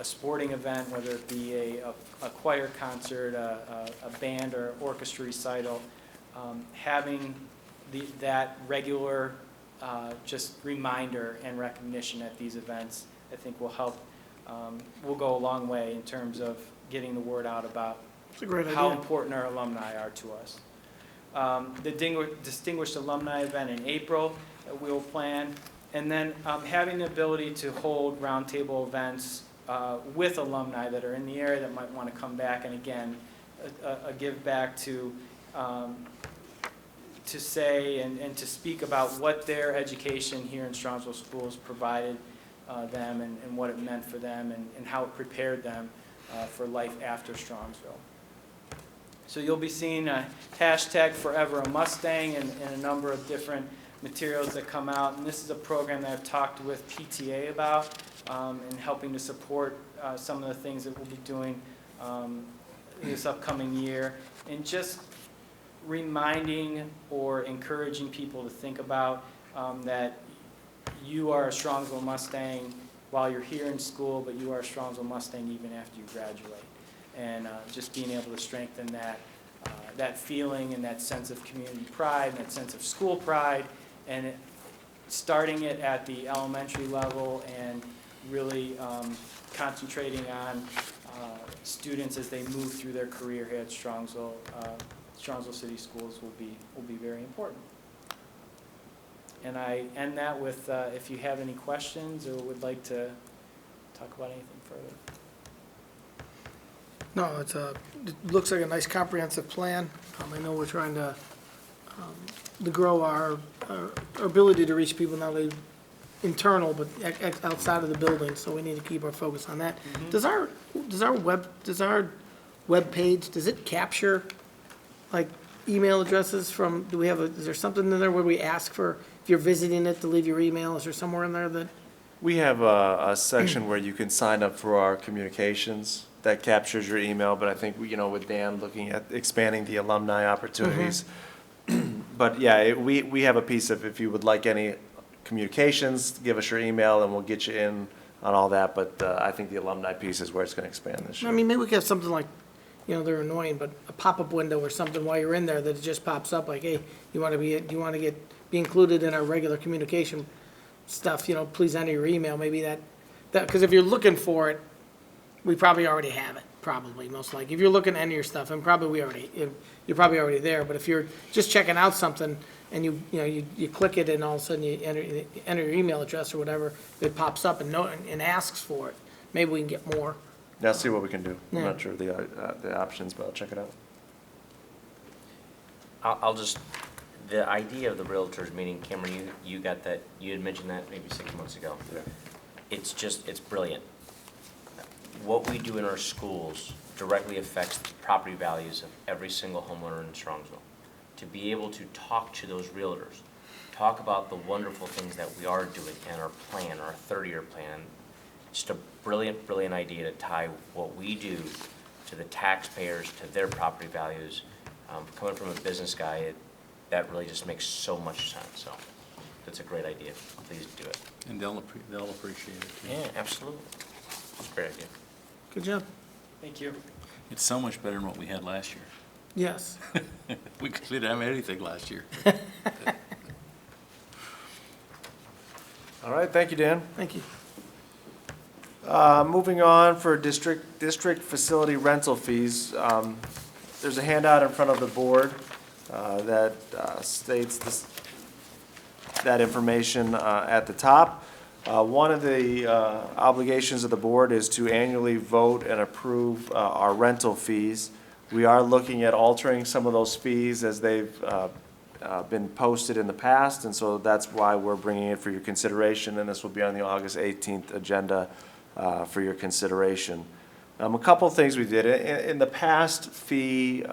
sporting event, whether it be a choir concert, a band or orchestra recital, having that regular just reminder and recognition at these events, I think will help, will go a long way in terms of getting the word out about how important our alumni are to us. The Distinguished Alumni event in April that we will plan, and then having the ability to hold roundtable events with alumni that are in the area that might want to come back, and again, a give back to say and to speak about what their education here in Strongsville schools provided them and what it meant for them and how it prepared them for life after Strongsville. So you'll be seeing a hashtag Forever a Mustang and a number of different materials that come out. And this is a program that I've talked with PTA about and helping to support some of the things that we'll be doing this upcoming year. And just reminding or encouraging people to think about that you are a Strongsville Mustang while you're here in school, but you are a Strongsville Mustang even after you graduate. And just being able to strengthen that feeling and that sense of community pride and that sense of school pride, and starting it at the elementary level and really concentrating on students as they move through their career here at Strongsville City Schools will be very important. And I end that with, if you have any questions or would like to talk about anything further. No, it looks like a nice comprehensive plan. I know we're trying to grow our ability to reach people, not only internal, but outside of the building, so we need to keep our focus on that. Does our web page, does it capture, like, email addresses from, is there something in there where we ask for, if you're visiting it, to leave your email? Is there somewhere in there that? We have a section where you can sign up for our communications that captures your email, but I think, with Dan looking at expanding the alumni opportunities. But yeah, we have a piece of, if you would like any communications, give us your email and we'll get you in on all that. But I think the alumni piece is where it's going to expand this year. I mean, maybe we could have something like, they're annoying, but a pop-up window or something while you're in there that it just pops up like, hey, do you want to be included in our regular communication stuff, please enter your email, maybe that, because if you're looking for it, we probably already have it, probably, most likely. If you're looking to enter your stuff, and you're probably already there, but if you're just checking out something and you click it and all of a sudden you enter your email address or whatever, it pops up and asks for it, maybe we can get more. Yeah, I'll see what we can do. I'm Yeah. not sure of the options, but I'll check it out. I'll just, the idea of the realtors meeting, Cameron, you got that, you had mentioned that maybe 6 months ago. Yeah. It's brilliant. What we do in our schools directly affects the property values of every single homeowner in Strongsville. To be able to talk to those realtors, talk about the wonderful things that we are doing and our plan, our 30-year plan, just a brilliant, brilliant idea to tie what we do to the taxpayers, to their property values. Coming from a business guy, that really just makes so much sense. So that's a great idea. Please do it. And they'll appreciate it too. Yeah, absolutely. It's a great idea. Good job. Thank you. It's so much better than what we had last year. Yes. We didn't have anything last year. All right, thank you, Dan. Thank you. Moving on for district facility rental fees. There's a handout in front of the board that states that information at the top. One of the obligations of the board is to annually vote and approve our rental fees. We are looking at altering some of those fees as they've been posted in the past, and so that's why we're bringing it for your consideration, and this will be on the August 18th agenda for your consideration. A couple things we did. In the past fee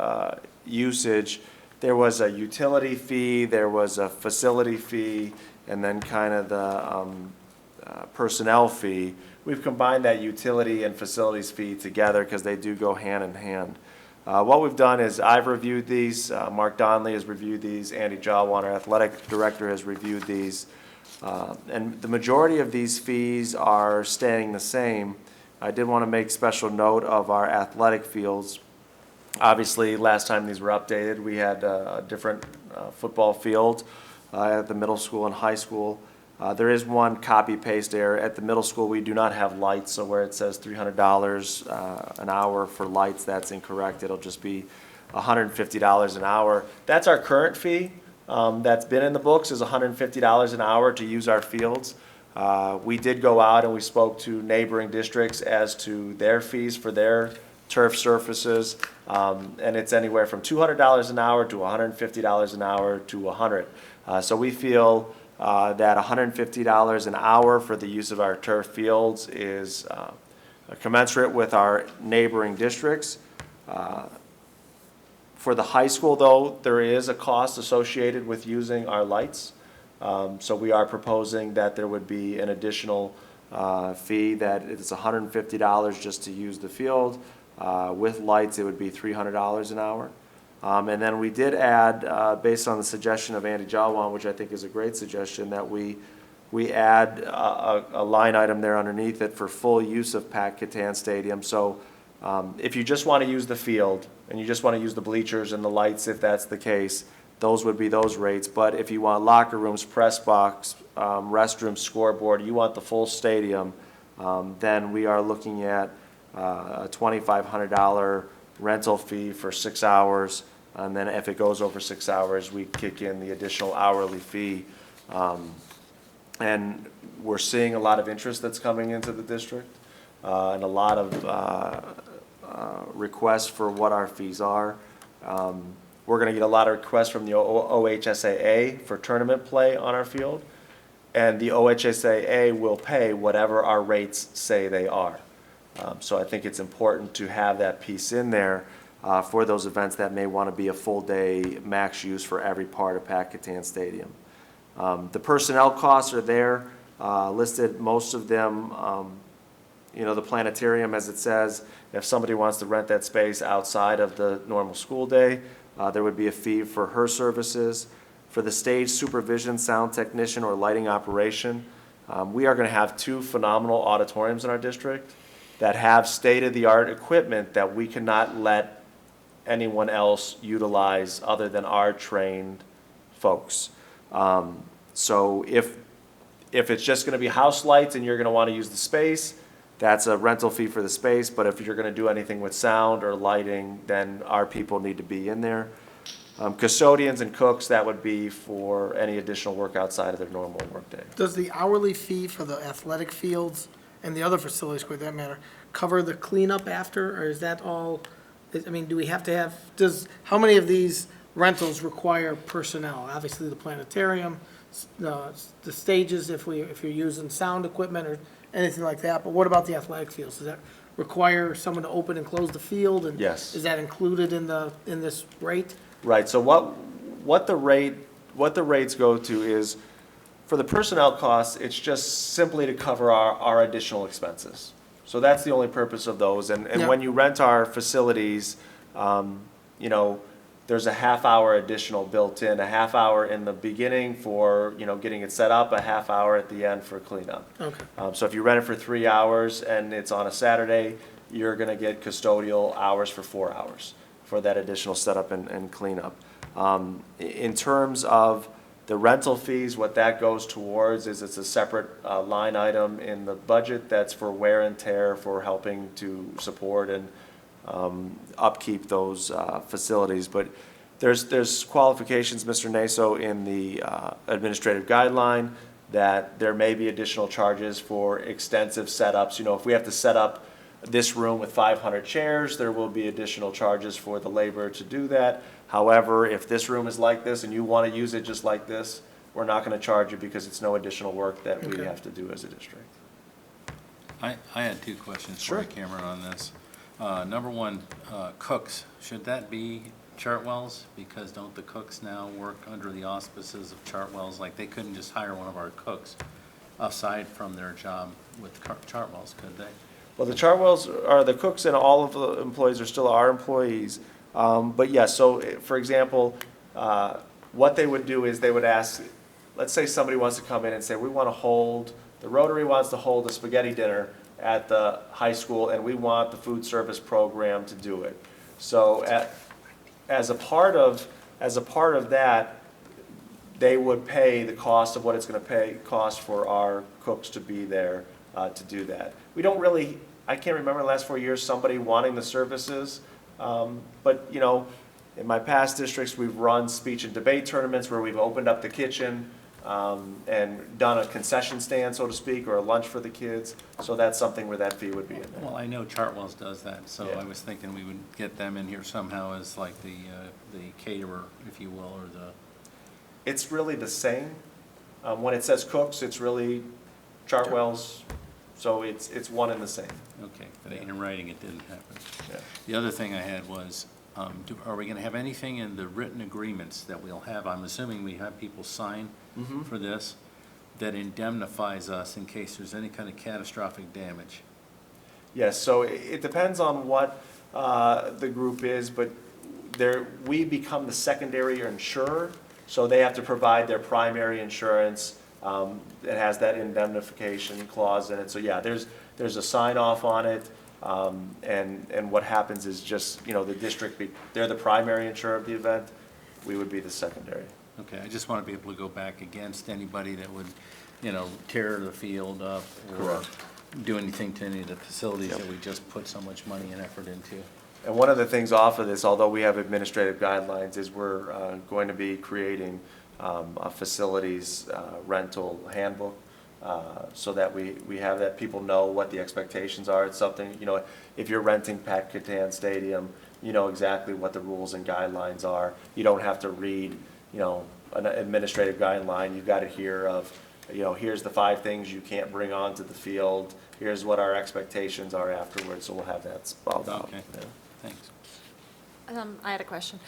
usage, there was a utility fee, there was a facility fee, and then kind of the personnel fee. We've combined that utility and facilities fee together because they do go hand in hand. What we've done is I've reviewed these, Mark Donnelly has reviewed these, Andy Jawwan, our athletic director, has reviewed these. And the majority of these fees are staying the same. I did want to make special note of our athletic fields. Obviously, last time these were updated, we had a different football field at the middle school and high school. There is one copy paste error. At the middle school, we do not have lights, so where it says $300 an hour for lights, that's incorrect. It'll just be $150 an hour. That's our current fee. That's been in the books is $150 an hour to use our fields. We did go out and we spoke to neighboring districts as to their fees for their turf surfaces, and it's anywhere from $200 an hour to $150 an hour to $100. So we feel that $150 an hour for the use of our turf fields is commensurate with our neighboring districts. For the high school, though, there is a cost associated with using our lights. So we are proposing that there would be an additional fee, that it's $150 just to use the field. With lights, it would be $300 an hour. And then we did add, based on the suggestion of Andy Jalwan, which I think is a great suggestion, that we add a line item there underneath it for full use of Pat Catan Stadium. So if you just want to use the field and you just want to use the bleachers and the lights, if that's the case, those would be those rates. But if you want locker rooms, press box, restrooms, scoreboard, you want the full stadium, then we are looking at a $2,500 rental fee for 6 hours. And then if it goes over 6 hours, we kick in the additional hourly fee. And we're seeing a lot of interest that's coming into the district, and a lot of requests for what our fees are. We're going to get a lot of requests from the OHSAA for tournament play on our field, and the OHSAA will pay whatever our rates say they are. So I think it's important to have that piece in there for those events that may want to be a full day max use for every part of Pat Catan Stadium. The personnel costs are there, listed, most of them, the planetarium, as it says, if somebody wants to rent that space outside of the normal school day, there would be a fee for her services. For the stage supervision, sound technician, or lighting operation, we are going to have 2 phenomenal auditoriums in our district that have state-of-the-art equipment that we cannot let anyone else utilize other than our trained folks. So if it's just going to be house lights and you're going to want to use the space, that's a rental fee for the space. But if you're going to do anything with sound or lighting, then our people need to be in there. Custodians and cooks, that would be for any additional work outside of their normal workday. Does the hourly fee for the athletic fields and the other facilities, for that matter, cover the cleanup after, or is that all, I mean, do we have to have, how many of these rentals require personnel? Obviously, the planetarium, the stages, if you're using sound equipment or anything like that, but what about the athletic fields? Does that require someone to open and close the field? And Yes. is that included in this rate? Right, so what the rates go to is, for the personnel costs, it's just simply to cover our additional expenses. So that's the only purpose of those. And Yeah. when you rent our facilities, there's a half hour additional built in, a half hour in the beginning for, getting it set up, a half hour at the end for cleanup. Okay. So if you rent it for 3 hours and it's on a Saturday, you're gonna get custodial hours for 4 hours for that additional setup and cleanup. In terms of the rental fees, what that goes towards is it's a separate line item in the budget that's for wear and tear, for helping to support and upkeep those facilities. But there's qualifications, Mr. Naso, in the administrative guideline that there may be additional charges for extensive setups. If we have to set up this room with 500 chairs, there will be additional charges for the labor to do that. However, if this room is like this and you want to use it just like this, we're not going to charge you because it's no additional work that we Okay. have to do as a district. I had 2 questions for Sure. you, Cameron, on this. Number one, cooks, should that be Chartwell's? Because don't the cooks now work under the auspices of Chartwell's? Like, they couldn't just hire one of our cooks aside from their job with Chartwell's, could they? Well, the Chartwells are the cooks, and all of the employees are still our employees. But yes, so for example, what they would do is they would ask, let's say somebody wants to come in and say, the Rotary wants to hold a spaghetti dinner at the high school, and we want the food service program to do it. So as a part of that, they would pay the cost of what it's going to cost for our cooks to be there to do that. We don't really, I can't remember the last 4 years somebody wanting the services, but in my past districts, we've run speech and debate tournaments where we've opened up the kitchen and done a concession stand, so to speak, or a lunch for the kids. So that's something where that fee would be in there. Well, I know Chartwell's does that, so Yeah. I was thinking we would get them in here somehow as like the caterer, if you will, or the, It's really the same. When it says cooks, it's really Chartwell's, so it's one and the same. okay, but in writing it didn't happen. Yeah. The other thing I had was, Are we going to have anything in the written agreements that we'll have? I'm assuming we have people sign for this that indemnifies us in case there's any kind of catastrophic damage. Yes, so it depends on what the group is, but we become the secondary insurer, so they have to provide their primary insurance. It has that indemnification clause in it, so yeah, there's a sign off on it, and what happens is just, the district, they're the primary insurer of the event, we would be the secondary. Okay, I just want to be able to go back against anybody that would, tear the field up or Correct. do anything to any of the facilities that we just put so much money and effort into. And one of the things off of this, although we have administrative guidelines, is we're going to be creating a facilities rental handbook so that we have that, people know what the expectations are. It's something, if you're renting Pat Catan Stadium, you know exactly what the rules and guidelines are. You don't have to read, an administrative guideline. You've got it here of, here's the 5 things you can't bring onto the field. Here's what our expectations are afterwards, so we'll have that spelled out. Okay. Yeah. Thanks. I had a question.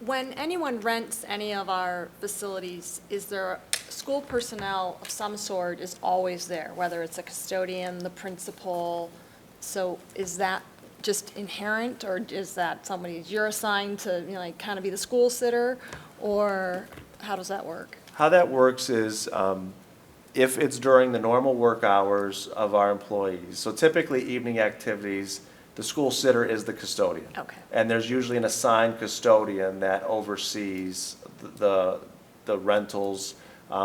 When anyone rents any of our facilities, is there school personnel of some sort is always there, whether it's a custodian, the principal? So is that just inherent, or is that somebody you're assigned to, kind of be the school sitter, or how does that work? How that works is, if it's during the normal work hours of our employees, so typically evening activities, the school sitter is the custodian. Okay. And there's usually an assigned custodian that oversees the rentals.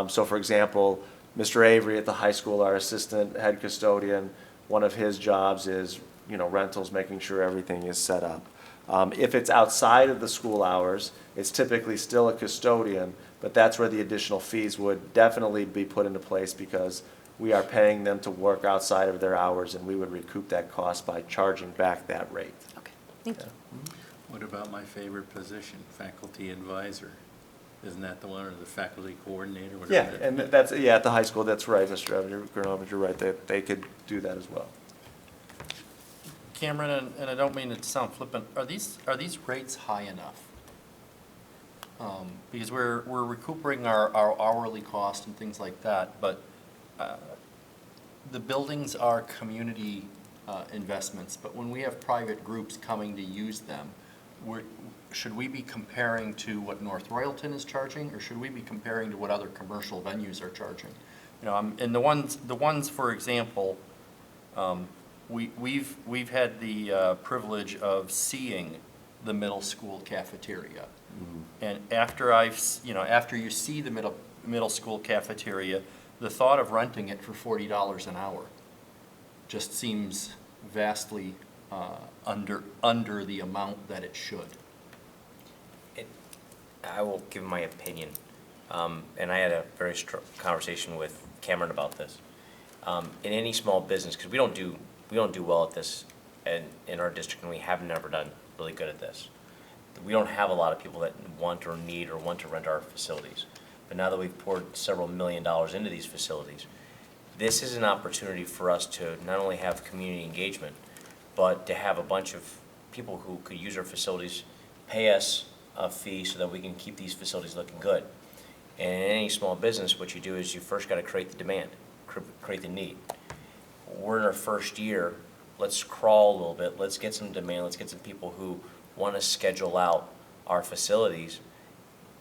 So for example, Mr. Avery at the high school, our assistant head custodian, one of his jobs is, rentals, making sure everything is set up. If it's outside of the school hours, it's typically still a custodian, but that's where the additional fees would definitely be put into place, because we are paying them to work outside of their hours, and we would recoup that cost by charging back that rate. Okay, thank you. What about my favorite position, faculty advisor? Isn't that the one, or the faculty coordinator, whatever? Yeah, that- and that's, at the high school, that's right, Mr. Evans, you're right, they could do that as well. Cameron, and I don't mean it to sound flippant, are these rates high enough? Because we're recuperating our hourly cost and things like that, but the buildings are community investments, but when we have private groups coming to use them, should we be comparing to what North Royalton is charging, or should we be comparing to what other commercial venues are charging? And the ones, for example, we've had the privilege of seeing the middle school cafeteria. And after after you see the middle school cafeteria, the thought of renting it for $40 an hour just seems vastly under the amount that it should. I will give my opinion, and I had a very strong conversation with Cameron about this. In any small business, because we don't do well at this in our district, and we have never done really good at this. We don't have a lot of people that want or need or want to rent our facilities. But now that we've poured several $1 million into these facilities, this is an opportunity for us to not only have community engagement, but to have a bunch of people who could use our facilities, pay us a fee so that we can keep these facilities looking good. And in any small business, what you do is you first got to create the demand, create the need. We're in our first year. Let's crawl a little bit. Let's get some demand. Let's get some people who want to schedule out our facilities,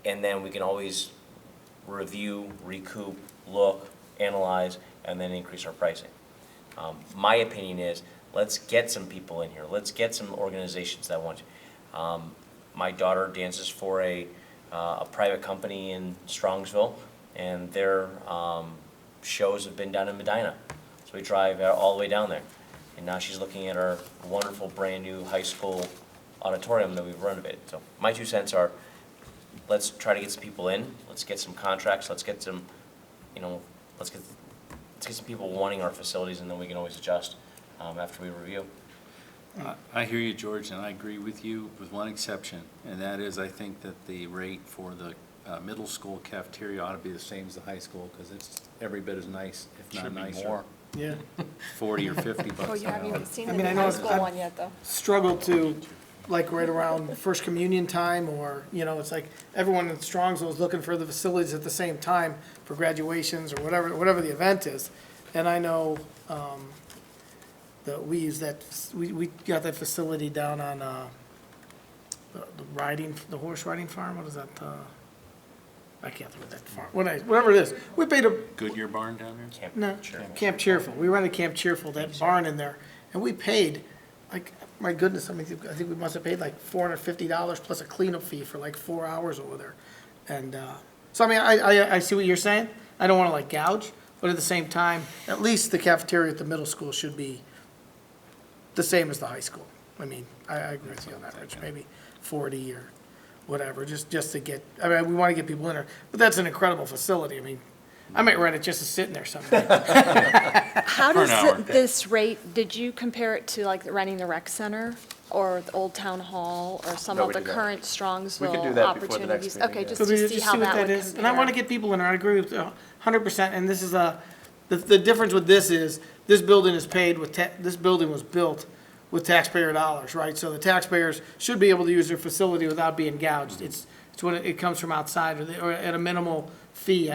and then we can always review, recoup, look, analyze, and then increase our pricing. My opinion is, let's get some people in here. Let's get some organizations that want to. My daughter dances for a private company in Strongsville, and their shows have been down in Medina. So we drive all the way down there. And now she's looking at our wonderful brand-new high school auditorium that we've renovated. So my 2 cents are, let's try to get some people in. Let's get some contracts. Let's get some, let's get some people wanting our facilities, and then we can always adjust after we review. I hear you, George, and I agree with you with one exception, and that is I think that the rate for the middle school cafeteria ought to be the same as the high school, because it's every bit as nice, if not Should be nicer. more. Yeah. 40 or 50 bucks Oh, you an haven't hour. even seen I the mean, I new know high it's- school one yet, though. Struggled to like right around First Communion time, or, you know, it's like everyone in Strongsville is looking for the facilities at the same time for graduations or whatever the event is. And I know, that we use that, we got that facility down on, the horse riding farm, what is that, I can't think of that farm, whatever it is. We paid a, Goodyear barn down there? no, Camp Cheerful. We rented Camp Cheerful, that barn in there, and we paid, like, my goodness, I mean, I think we must have paid like $450 plus a cleanup fee for like 4 hours over there. And, so I mean, I see what you're saying. I don't wanna like gouge, but at the same time, at least the cafeteria at the middle school should be the same as the high school. I mean, I agree with you on that, Rich, maybe 40 or whatever, just to get, I mean, we wanna get people in there, but that's an incredible facility. I mean, I might rent it just to sit in there someday. How For an does hour. this rate, did you compare it to like renting the rec center or the old town hall or some No, of we the do that. current We Strongsville could do that before the next opportunities? meeting, Okay, yeah. just So to see just how what that would is. And I want to compare. get people in there, I agree with 100%, and this is the difference with this is, this building is paid with, this building was built with taxpayer dollars, right? So the taxpayers should be able to use their facility without being gouged. It's when it comes from outside, or at a minimal fee.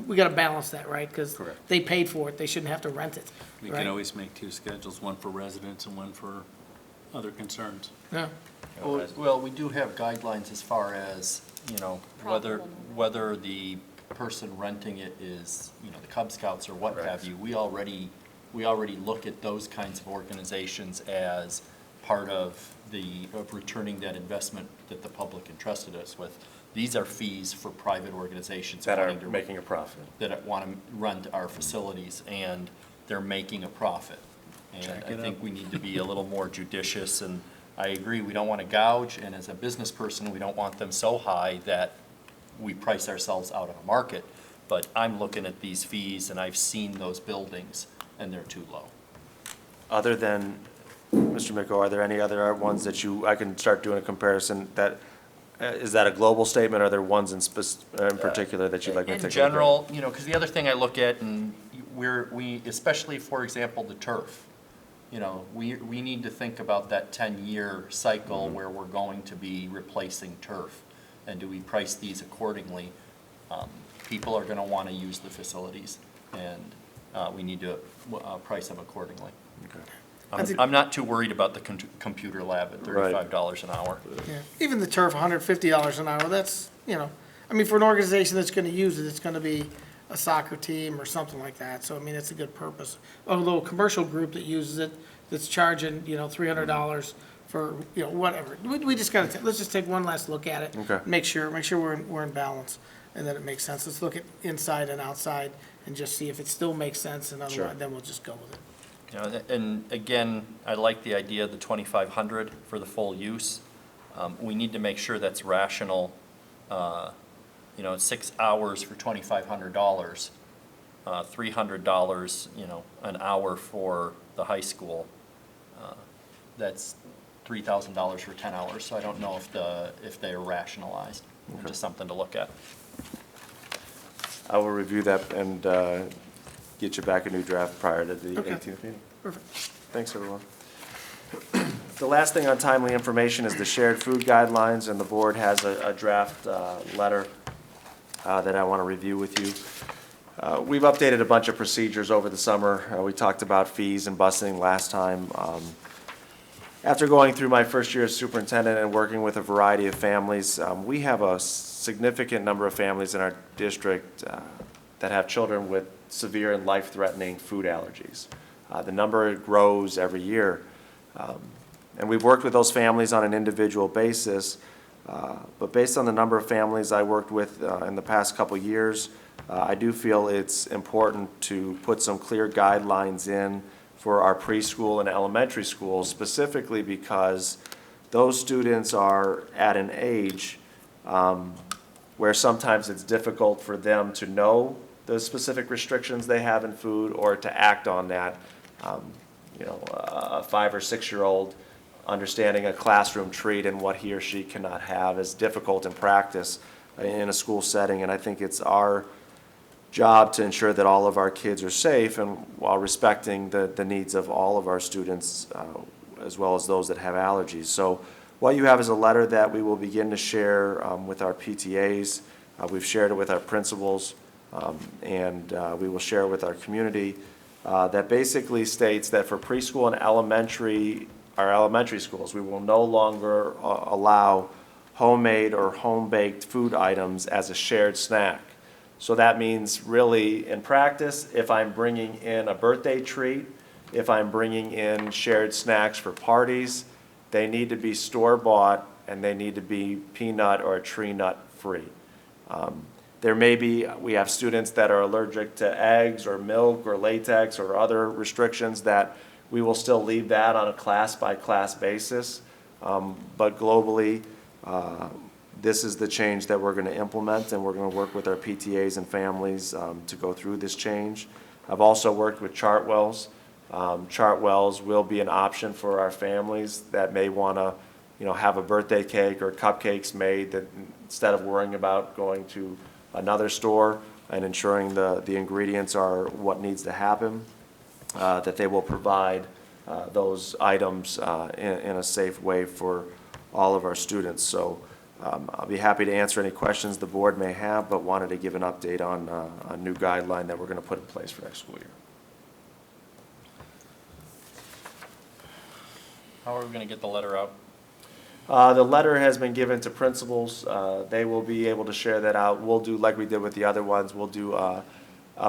We got to balance that, right? Because Correct. they paid for it, they shouldn't have to rent it, We right? can always make two schedules, one for residents and one for other concerns. Yeah. Well, we do have guidelines as far as, you know, Profitable. whether the person renting it is, you know, the Cub Scouts or what have you. We already look at those kinds of organizations as part of returning that investment that the public entrusted us with. These are fees for private organizations That are wanting to making a profit. that want to run our facilities, and they're making a profit. And Check I it think out. we need to be a little more judicious, and I agree, we don't want to gouge, and as a business person, we don't want them so high that we price ourselves out of the market. But I'm looking at these fees, and I've seen those buildings, and they're too low. Other than, Mr. Miko, are there any other ones that I can start doing a comparison that, is that a global statement? Are there ones in particular that you'd like me to In take a look at? general, you know, because the other thing I look at, and especially, for example, the turf, you know, we need to think about that 10-year cycle where we're going to be replacing turf. And do we price these accordingly? People are going to want to use the facilities, and we need to price them accordingly. I'm not too worried about the computer lab at Right. $35 an hour. Yeah. Even the turf, $150 an hour, that's, you know, I mean, for an organization that's gonna use it, it's gonna be a soccer team or something like that, so I mean, it's a good purpose. A little commercial group that uses it, that's charging, you know, $300 for, you know, whatever. We just gotta, let's just take one last look at it. Okay. Make sure we're in balance, and then it makes sense. Let's look at inside and outside and just see if it still makes sense, and Sure. otherwise, then we'll just go with it. You know, and again, I like the idea of the 2,500 for the full use. We need to make sure that's rational. You know, 6 hours for $2,500, $300, you know, an hour for the high school. That's $3,000 for 10 hours, so I don't know if they are rationalized. Just something to look at. I will review that and get you back a new draft prior to the Okay. 18th meeting. Perfect. Thanks, everyone. The last thing on timely information is the shared food guidelines, and the board has a draft letter that I want to review with you. We've updated a bunch of procedures over the summer. We talked about fees and busing last time. After going through my first year as superintendent and working with a variety of families, we have a significant number of families in our district that have children with severe and life-threatening food allergies. The number grows every year. And we've worked with those families on an individual basis, but based on the number of families I worked with in the past couple years, I do feel it's important to put some clear guidelines in for our preschool and elementary schools, specifically because those students are at an age where sometimes it's difficult for them to know the specific restrictions they have in food or to act on that. You know, a 5 or 6 year old understanding a classroom treat and what he or she cannot have is difficult in practice in a school setting, and I think it's our job to ensure that all of our kids are safe and while respecting the needs of all of our students as well as those that have allergies. So What you have is a letter that we will begin to share with our PTAs. We've shared it with our principals, and we will share it with our community. That basically states that for preschool and our elementary schools, we will no longer allow homemade or home-baked food items as a shared snack. So that means really, in practice, if I'm bringing in a birthday treat, if I'm bringing in shared snacks for parties, they need to be store-bought and they need to be peanut or tree nut free. We have students that are allergic to eggs or milk or latex or other restrictions that we will still leave that on a class-by-class basis. But globally, this is the change that we're going to implement, and we're going to work with our PTAs and families to go through this change. I've also worked with Chartwells. Chartwells will be an option for our families that may want to, have a birthday cake or cupcakes made, that instead of worrying about going to another store and ensuring the ingredients are what needs to happen, that they will provide those items in a safe way for all of our students. So I'll be happy to answer any questions the board may have, but wanted to give an update on a new guideline that we're going to put in place for next school year. How are we going to get the letter out? The letter has been given to principals. They will be able to share that out. We'll do, like we did with the other ones, we'll do a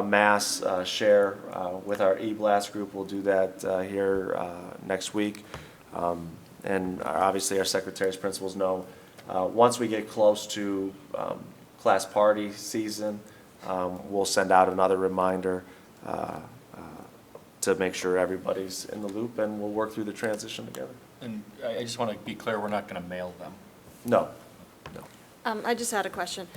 mass share with our e-blast group. We'll do that here next week. And obviously our secretaries, principals know, once we get close to class party season, we'll send out another reminder to make sure everybody's in the loop, and we'll work through the transition together. And I just want to be clear, we're not going to mail them. No. I just had a question.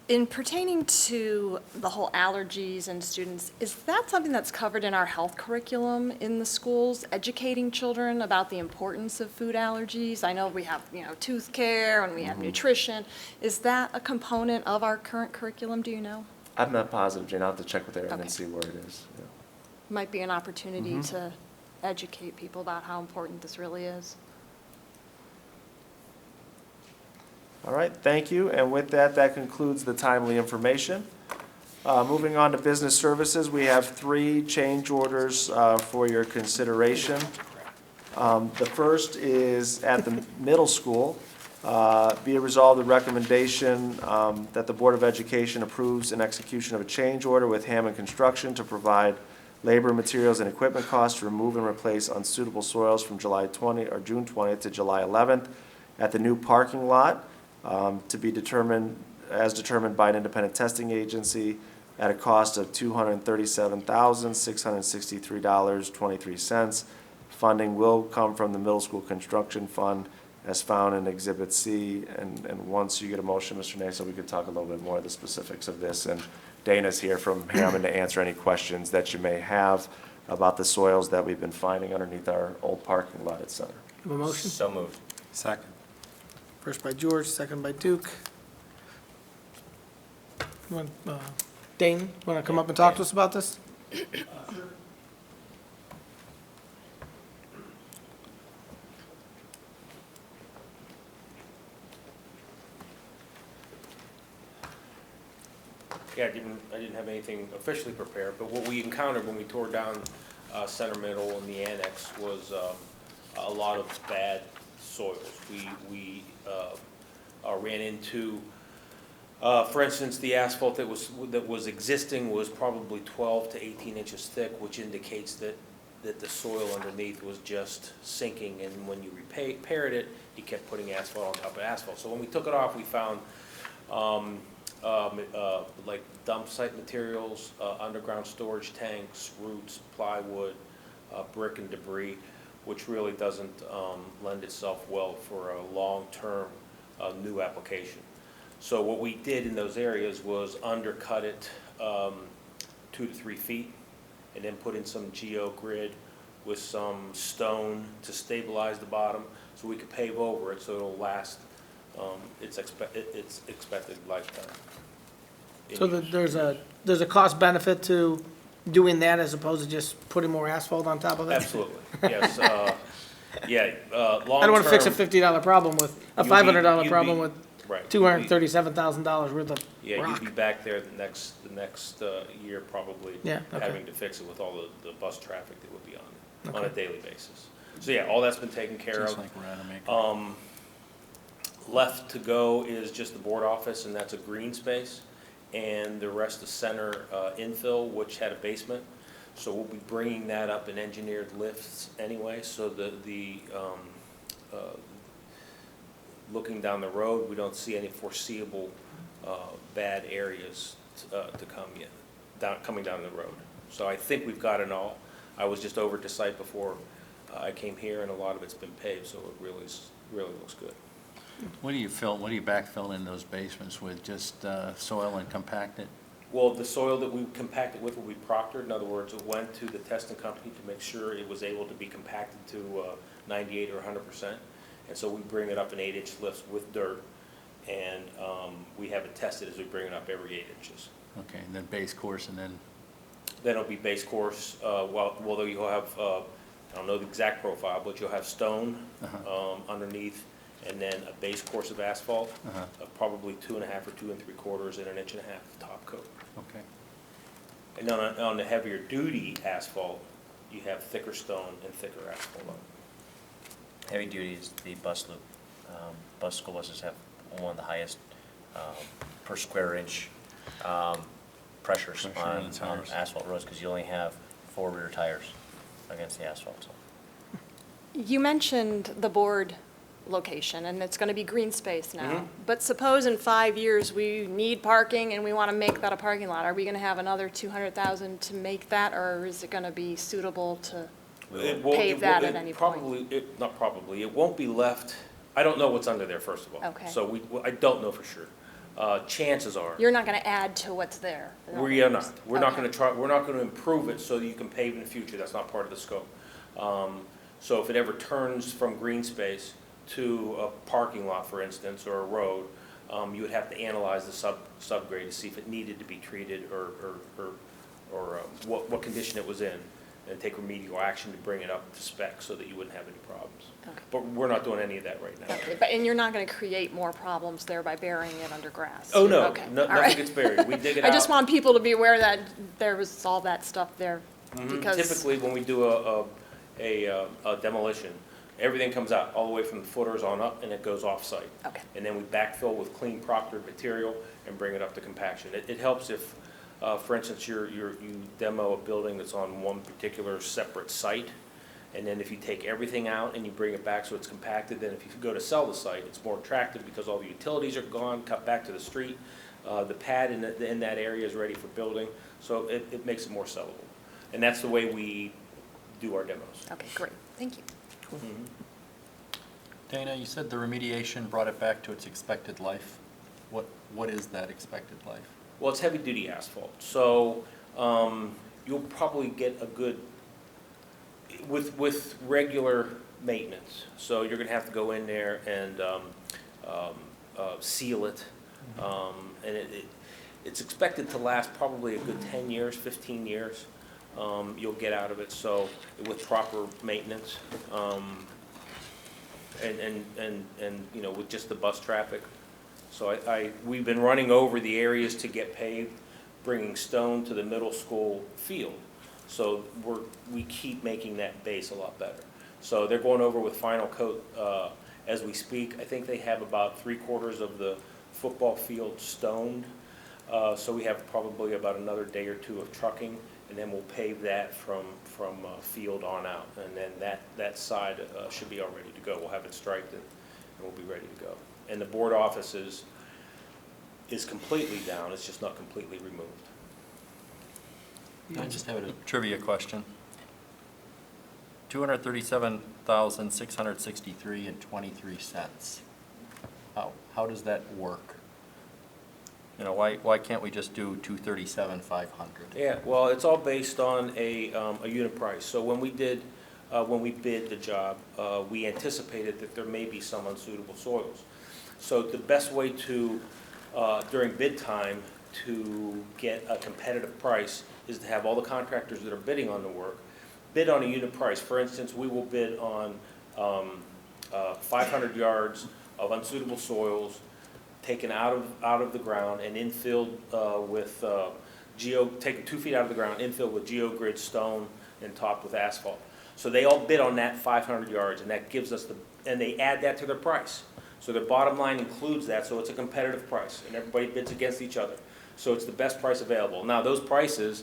In pertaining to the whole allergies and students, is that something that's covered in our health curriculum in the schools, educating children about the importance of food allergies? I know we have, tooth care and we have nutrition. Is that a component of our current curriculum, do you know? I'm not positive, Jane. I'll have to check with Erin Okay. and see where it is. Yeah. Might be an opportunity to educate people about how important this really is. All right, thank you. And with that, that concludes the timely information. Moving on to business services, we have 3 change orders for your consideration. The first is at the middle school. Be it resolved, the recommendation that the Board of Education approves an execution of a change order with Hammond Construction to provide labor, materials, and equipment costs to remove and replace unsuitable soils from June 20th to July 11th at the new parking lot, to be determined by an independent testing agency at a cost of $237,663.23. Funding will come from the Middle School Construction Fund as found in Exhibit C. And once you get a motion, Mr. Naso, we could talk a little bit more of the specifics of this. And Dana's here from Hammond to answer any questions that you may have about the soils that we've been finding underneath our old parking lot at Center. Have a motion? So moved. Second. First by George, second by Duke. Dane, want to come up and talk to us about this? Yeah, I didn't have anything officially prepared, but what we encountered when we tore down Center Middle and the annex was a lot of bad soils. We ran into, for instance, the asphalt that was existing was probably 12 to 18 inches thick, which indicates that the soil underneath was just sinking, and when you repaired it, you kept putting asphalt on top of asphalt. So when we took it off, we found like dump site materials, underground storage tanks, roots, plywood, brick and debris, which really doesn't lend itself well for a long-term new application. So what we did in those areas was undercut it 2 to 3 feet, and then put in some geogrid with some stone to stabilize the bottom, so we could pave over it so it'll last its expected lifetime. So there's a cost benefit to doing that as opposed to just putting more asphalt on top of it? Absolutely, yes. Yeah, long-term. I don't want to fix a $50 problem with, a You'll be- $500 you'd problem be- with right. $237,000 worth of Yeah, you'd rock. be back there the next year probably. Yeah, okay. Having to fix it with all the bus traffic that would be on a daily basis. So yeah, all that's been taken care Just of. like we're out of make. Left to go is just the board office, and that's a green space. And the rest is center infill, which had a basement. So we'll be bringing that up in engineered lifts anyway, so looking down the road, we don't see any foreseeable bad areas to come yet, coming down the road. So I think we've got it all. I was just over at the site before I came here, and a lot of it's been paved, so it really looks good. What do you backfill in those basements with, just soil and compact it? Well, the soil that we compact it with will be proctored. In other words, it went to the testing company to make sure it was able to be compacted to 98 or 100%. And so we bring it up in 8-inch lifts with dirt, and we have it tested as we bring it up every 8 inches. Okay, and then base course, and then, Then it'll be base course, although you'll have, I don't know the exact profile, but you'll have stone underneath, and then a base course of asphalt of probably 2.5 or 2 3/4 and 1.5 inches top coat. okay. And then on the heavier duty asphalt, you have thicker stone and thicker asphalt on it. Heavy duty is the bus loop. School buses have one of the highest per square inch pressures Pressure on on the tires. asphalt roads, because you only have 4 rear tires against the asphalt. So. You mentioned the board location, and it's going to be green space now. Mhm. But suppose in 5 years, we need parking and we want to make that a parking lot. Are we going to have another 200,000 to make that, or is it going to be suitable to pave that at any point? Not probably, it won't be left, I don't know what's under there, first of all. Okay. So I don't know for sure. Chances are, You're not going to add to what's there? we are not. We're not Okay. gonna try, we're not gonna improve it so that you can pave in the future, that's not part of the scope. So if it ever turns from green space to a parking lot, for instance, or a road, you would have to analyze the subgrade to see if it needed to be treated or what condition it was in, and take remedial action to bring it up to spec so that you wouldn't have any problems. Okay. But we're not doing any of that right now. Okay, and you're not going to create more problems there by burying it under grass? Oh, no, Okay, all nothing right. gets buried. We dig it out. I just want people to be aware that there was all that stuff there, because... Typically, when we do a demolition, everything comes out all the way from the footers on up, and it goes off-site. Okay. And then we backfill with clean proctored material and bring it up to compaction. It helps if, for instance, you demo a building that's on one particular separate site, and then if you take everything out and you bring it back so it's compacted, then if you go to sell the site, it's more attractive because all the utilities are gone, cut back to the street. The pad in that area is ready for building, so it makes it more sellable. And that's the way we do our demos. Okay, great, thank you. Dana, you said the remediation brought it back to its expected life. What is that expected life? Well, it's heavy-duty asphalt, so you'll probably get a good, with regular maintenance. So you're gonna have to go in there and seal it, and it's expected to last probably a good 10 years, 15 years. You'll get out of it, so with proper maintenance, and you know, with just the bus traffic. So we've been running over the areas to get paved, bringing stone to the middle school field. So we keep making that base a lot better. So they're going over with final coat as we speak. I think they have about 3/4 of the football field stoned. So we have probably about another day or two of trucking, and then we'll pave that from field on out. And then that side should be all ready to go. We'll have it striped and we'll be ready to go. And the board office is completely down, it's just not completely removed. I just have a trivia question. 237,663.23. How does that work? You know, why can't we just do 237,500? Yeah, well, it's all based on a unit price. So when we bid the job, we anticipated that there may be some unsuitable soils. So the best way to, during bid time, to get a competitive price is to have all the contractors that are bidding on the work bid on a unit price. For instance, we will bid on 500 yards of unsuitable soils taken out of the ground and infilled with taken 2 feet out of the ground, infilled with geogrid stone and topped with asphalt. So they all bid on that 500 yards, and that gives us and they add that to their price. So their bottom line includes that, so it's a competitive price, and everybody bids against each other. So it's the best price available. Now, those prices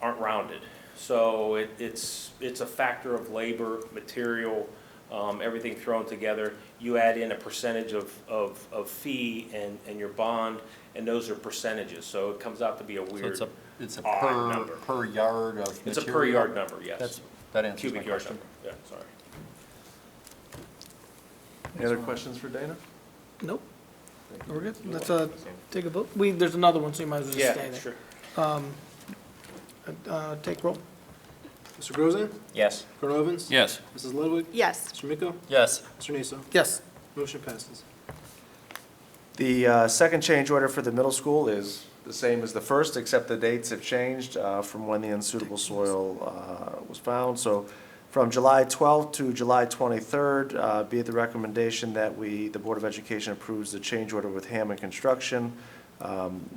aren't rounded, so it's a factor of labor, material, everything thrown together. You add in a percentage of fee and your bond, and those are percentages, so it comes out to be a weird, It's a odd number. per yard of material? It's a per yard number, yes. That answers my Cubic yard question. number, yeah, sorry. Any other questions for Dana? Nope. We're good. Let's take a vote. There's another one, so you might as well just stay there. Sure. Take roll. Mr. Grozan? Yes. Colonel Evans? Yes. Mrs. Ludwig? Yes. Mr. Miko? Yes. Mr. Naso? Yes. Motion passes. The second change order for the middle school is the same as the first, except the dates have changed from when the unsuitable soil was found. So from July 12th to July 23rd, be it the recommendation that the Board of Education approves the change order with Hammond Construction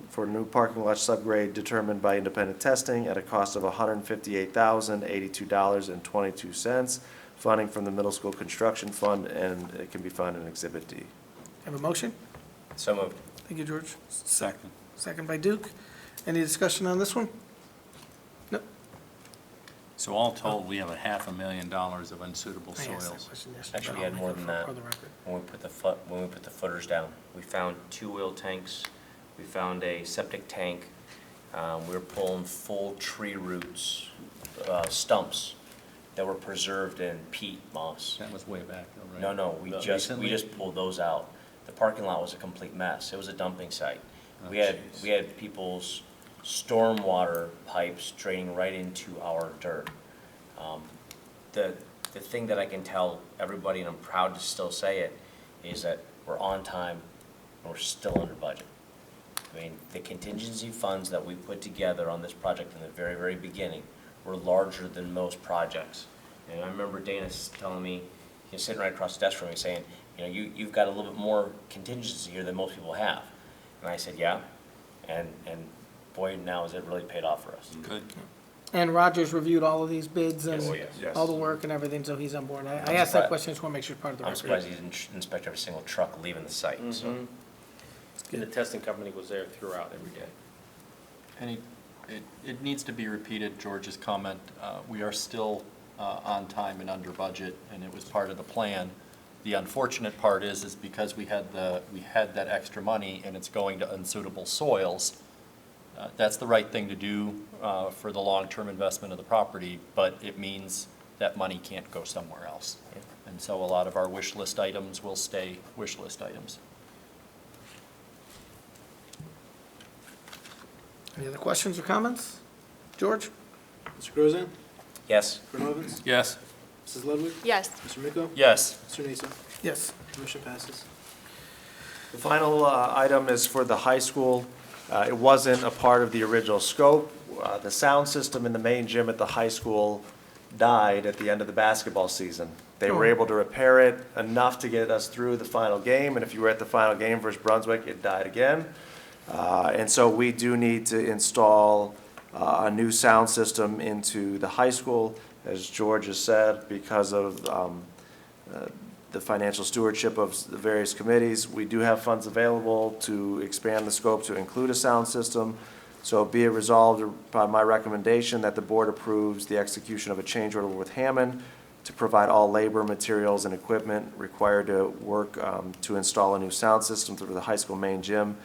for a new parking lot subgrade determined by independent testing at a cost of $158,082.22, funding from the Middle School Construction Fund, and it can be found in Exhibit D. Have a motion? So moved. Thank you, George. Second. Second by Duke. Any discussion on this one? No. So all told, we have $500,000 of unsuitable I asked that soils. question yesterday, Actually, but we had I'll more make than it that. for the record. When we put the footers down, we found 2 oil tanks, we found a septic tank, we were pulling full tree roots, stumps that were preserved in peat moss. That was way back though, right? No, we Recently? just pulled those out. The parking lot was a complete mess. It was a dumping site. Oh, We had jeez. people's stormwater pipes draining right into our dirt. The thing that I can tell everybody, and I'm proud to still say it, is that we're on time and we're still under budget. I mean, the contingency funds that we put together on this project in the very, very beginning were larger than most projects. And I remember Dana telling me, he was sitting right across the desk from me saying, you've got a little bit more contingency here than most people have. And I said, yeah, and boy, now has it really paid off for us. Good. And Roger's reviewed all of these bids and Yes. Yes. all the work and everything, so he's on board. I I'm asked that surprised- question, just want to make sure it's part of the I'm record. surprised he didn't inspect every single truck leaving the site, so. Mhm. And the testing company was there throughout every day. And it needs to be repeated, George's comment. We are still on time and under budget, and it was part of the plan. The unfortunate part is because we had that extra money and it's going to unsuitable soils. That's the right thing to do for the long-term investment of the property, but it means that money can't go somewhere else. And so a lot of our wish list items will stay wish list items. Any other questions or comments? George? Mr. Grozan? Yes. Colonel Evans? Yes. Mrs. Ludwig? Yes. Mr. Miko? Yes. Mr. Naso? Yes. Motion passes. The final item is for the high school. It wasn't a part of the original scope. The sound system in the main gym at the high school died at the end of the basketball season. They were able to repair it enough to get us through the final game, and if you were at the final game versus Brunswick, it died again. And so we do need to install a new sound system into the high school, as George has said, because of the financial stewardship of the various committees. We do have funds available to expand the scope to include a sound system. So be it resolved by my recommendation that the board approves the execution of a change order with Hammond to provide all labor, materials, and equipment required to work to install a new sound system through the high school main gym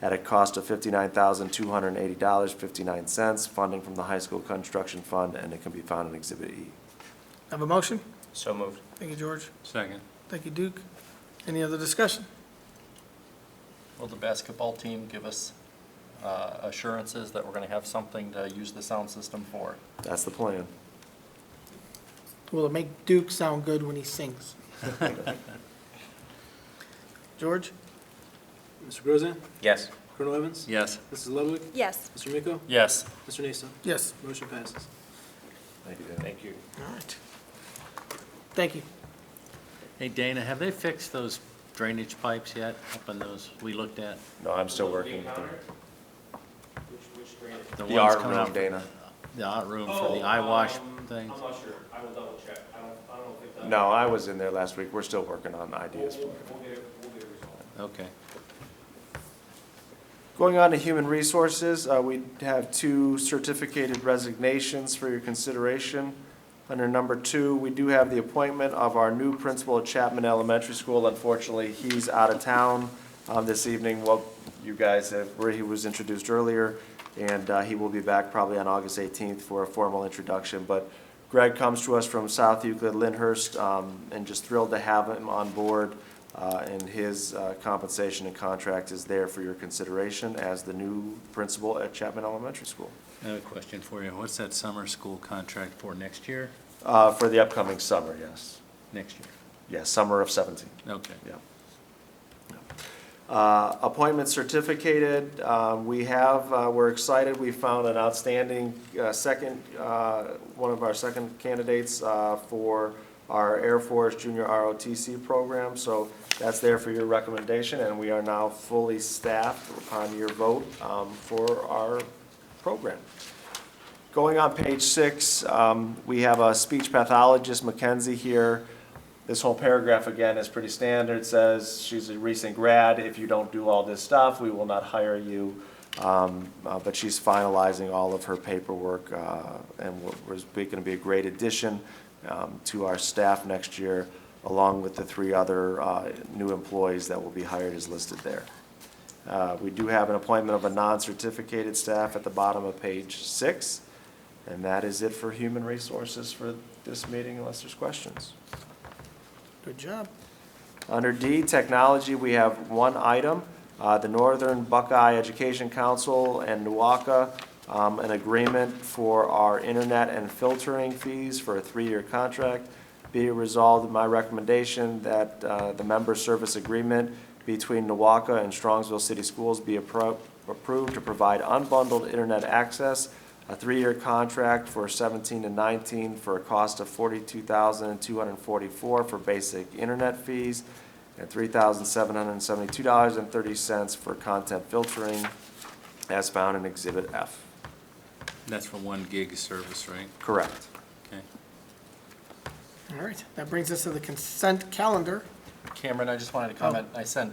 at a cost of $59,280.59, funding from the high school construction fund, and it can be found in Exhibit E. Have a motion? So moved. Thank you, George. Second. Thank you, Duke. Any other discussion? Will the basketball team give us assurances that we're going to have something to use the sound system for? That's the plan. Will it make Duke sound good when he sings? George? Mr. Grozan? Yes. Colonel Evans? Yes. Mrs. Ludwig? Yes. Mr. Miko? Yes. Mr. Naso? Yes. Motion passes. Thank you, Dan. Thank you. All right. Thank you. Hey, Dana, have they fixed those drainage pipes yet, up in those we looked at? No, I'm still working. Which grant? The ones art coming room, out Dana. The art room for the eye wash things? I'm not sure. I will double check. I don't think that. No, I was in there last week. We're still working on ideas for it. We'll get it resolved. Okay. Going on to human resources, we have 2 certificated resignations for your consideration. Under number 2, we do have the appointment of our new principal at Chapman Elementary School. Unfortunately, he's out of town this evening. Well, you guys have, where he was introduced earlier, and he will be back probably on August 18th for a formal introduction. But Greg comes to us from South Euclid Lyndhurst, and just thrilled to have him on board. And his compensation and contract is there for your consideration as the new principal at Chapman Elementary School. I have a question for you. What's that summer school contract for next year? For the upcoming summer, yes. Next year? Yes, summer of 17. Okay. Yeah. Appointment certificated, we're excited, we found an outstanding one of our second candidates for our Air Force Junior ROTC program, so that's there for your recommendation, and we are now fully staffed upon your vote for our program. Going on page 6, we have a speech pathologist, Mackenzie, here. This whole paragraph, again, is pretty standard. It says she's a recent grad. If you don't do all this stuff, we will not hire you. But she's finalizing all of her paperwork, and was going to be a great addition to our staff next year, along with the 3 other new employees that will be hired as listed there. We do have an appointment of a non-certificated staff at the bottom of page 6, and that is it for human resources for this meeting, unless there's questions. Good job. Under D, technology, we have 1 item. The Northern Buckeye Education Council and NWACA, an agreement for our internet and filtering fees for a 3-year contract. Be it resolved, my recommendation that the member service agreement between NWACA and Strongsville City Schools be approved to provide unbundled internet access, a 3-year contract for 17 and 19 for a cost of $42,244 for basic internet fees, and $3,772.30 for content filtering, as found in Exhibit F. That's for 1 gig service, right? Correct. Okay. All right, that brings us to the consent calendar. Cameron, I just wanted to comment. I sent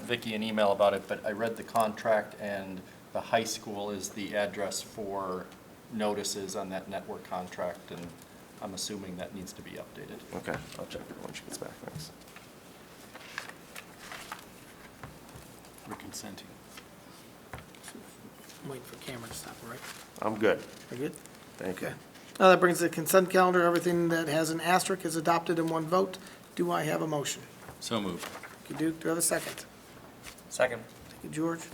Vicki an email about it, but I read the contract, and the high school is the address for notices on that network contract, and I'm assuming that needs to be updated. Okay, I'll check it when she gets back. Thanks. We're consenting. I'm waiting for Cameron to stop, all right? I'm good. Are you good? Thank you. Okay. Now that brings the consent calendar. Everything that has an asterisk is adopted in 1 vote. Do I have a motion? So moved. Thank you, Duke. Do I have a second? Second. Thank you, George.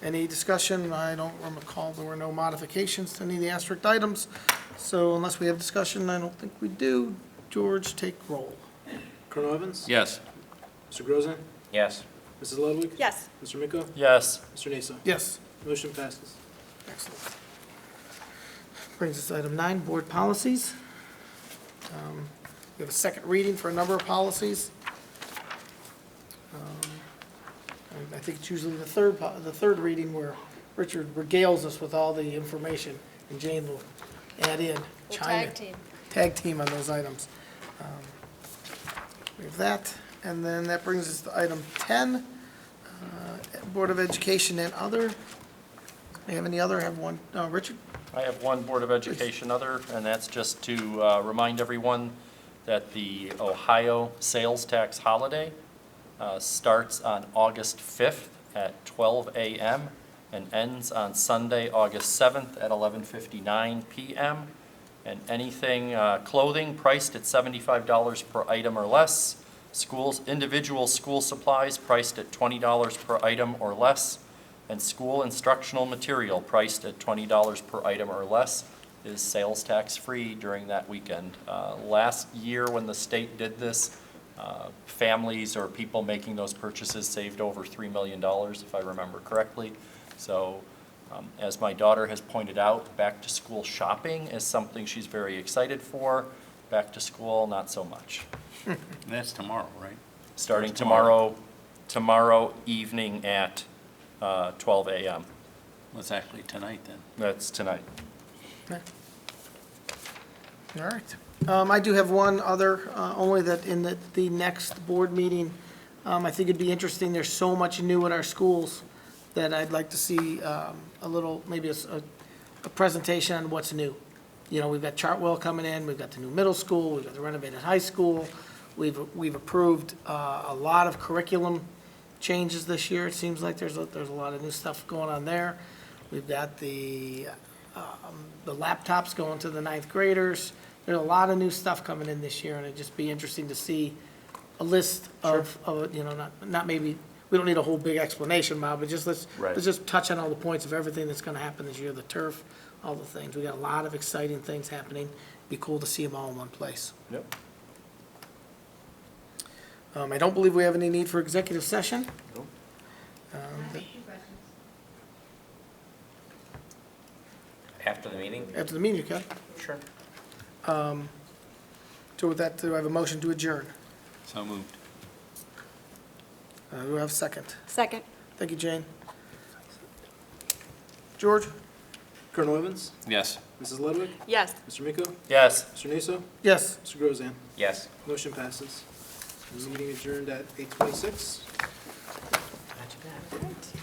Any discussion? I don't recall there were no modifications to any of the asterisk items. So unless we have discussion, I don't think we do. George, take roll. Colonel Evans? Yes. Mr. Grozen? Yes. Mrs. Ludwig? Yes. Mr. Miko? Yes. Mr. Nasa? Yes. Motion passes. Excellent. Brings us to item 9, board policies. We have a second reading for a number of policies. And I think it's usually the third reading where Richard regales us with all the information, and Jane will add in, We'll chime in. tag team. Tag team on those items. We have that, and then that brings us to item 10, Board of Education and other. Do you have any other? I have one. Richard? I have 1 Board of Education other, and that's just to remind everyone that the Ohio sales tax holiday starts on August 5th at 12 a.m. and ends on Sunday, August 7th at 11:59 p.m. And anything, clothing priced at $75 per item or less, individual school supplies priced at $20 per item or less, and school instructional material priced at $20 per item or less is sales tax free during that weekend. Last year when the state did this, families or people making those purchases saved over $3 million, if I remember correctly. So as my daughter has pointed out, back to school shopping is something she's very excited for. Back to school, not so much. That's tomorrow, right? Starting That's tomorrow. tomorrow evening at 12 a.m. Well, it's actually tonight then. That's tonight. Okay. All right. I do have one other, only that in the next board meeting, I think it'd be interesting, there's so much new at our schools that I'd like to see a little, maybe a presentation on what's new. You know, we've got Chartwell coming in, we've got the new middle school, we've got the renovated high school. We've approved a lot of curriculum changes this year. It seems like there's a lot of new stuff going on there. We've got the laptops going to the ninth graders. There's a lot of new stuff coming in this year, and it'd just be interesting to see a list of, you know, not maybe, we don't need a whole big explanation, Bob, but just let's just touch on all the points of everything that's gonna happen this year, the turf, all the things. We got a lot of exciting things happening. Be cool to see them all in one place. Yep. I don't believe we have any need for executive session. Nope. After the meeting? After the meeting, you can. Sure. So with that, do I have a motion to adjourn? So moved. Do I have a second? Second. Thank you, Jane. George? Colonel Evans? Yes. Mrs. Ludwig? Yes. Mr. Miko? Yes. Mr. Naso? Yes. Mr. Grozan? Yes. Motion passes. Meeting adjourned at 8:26. Not too bad.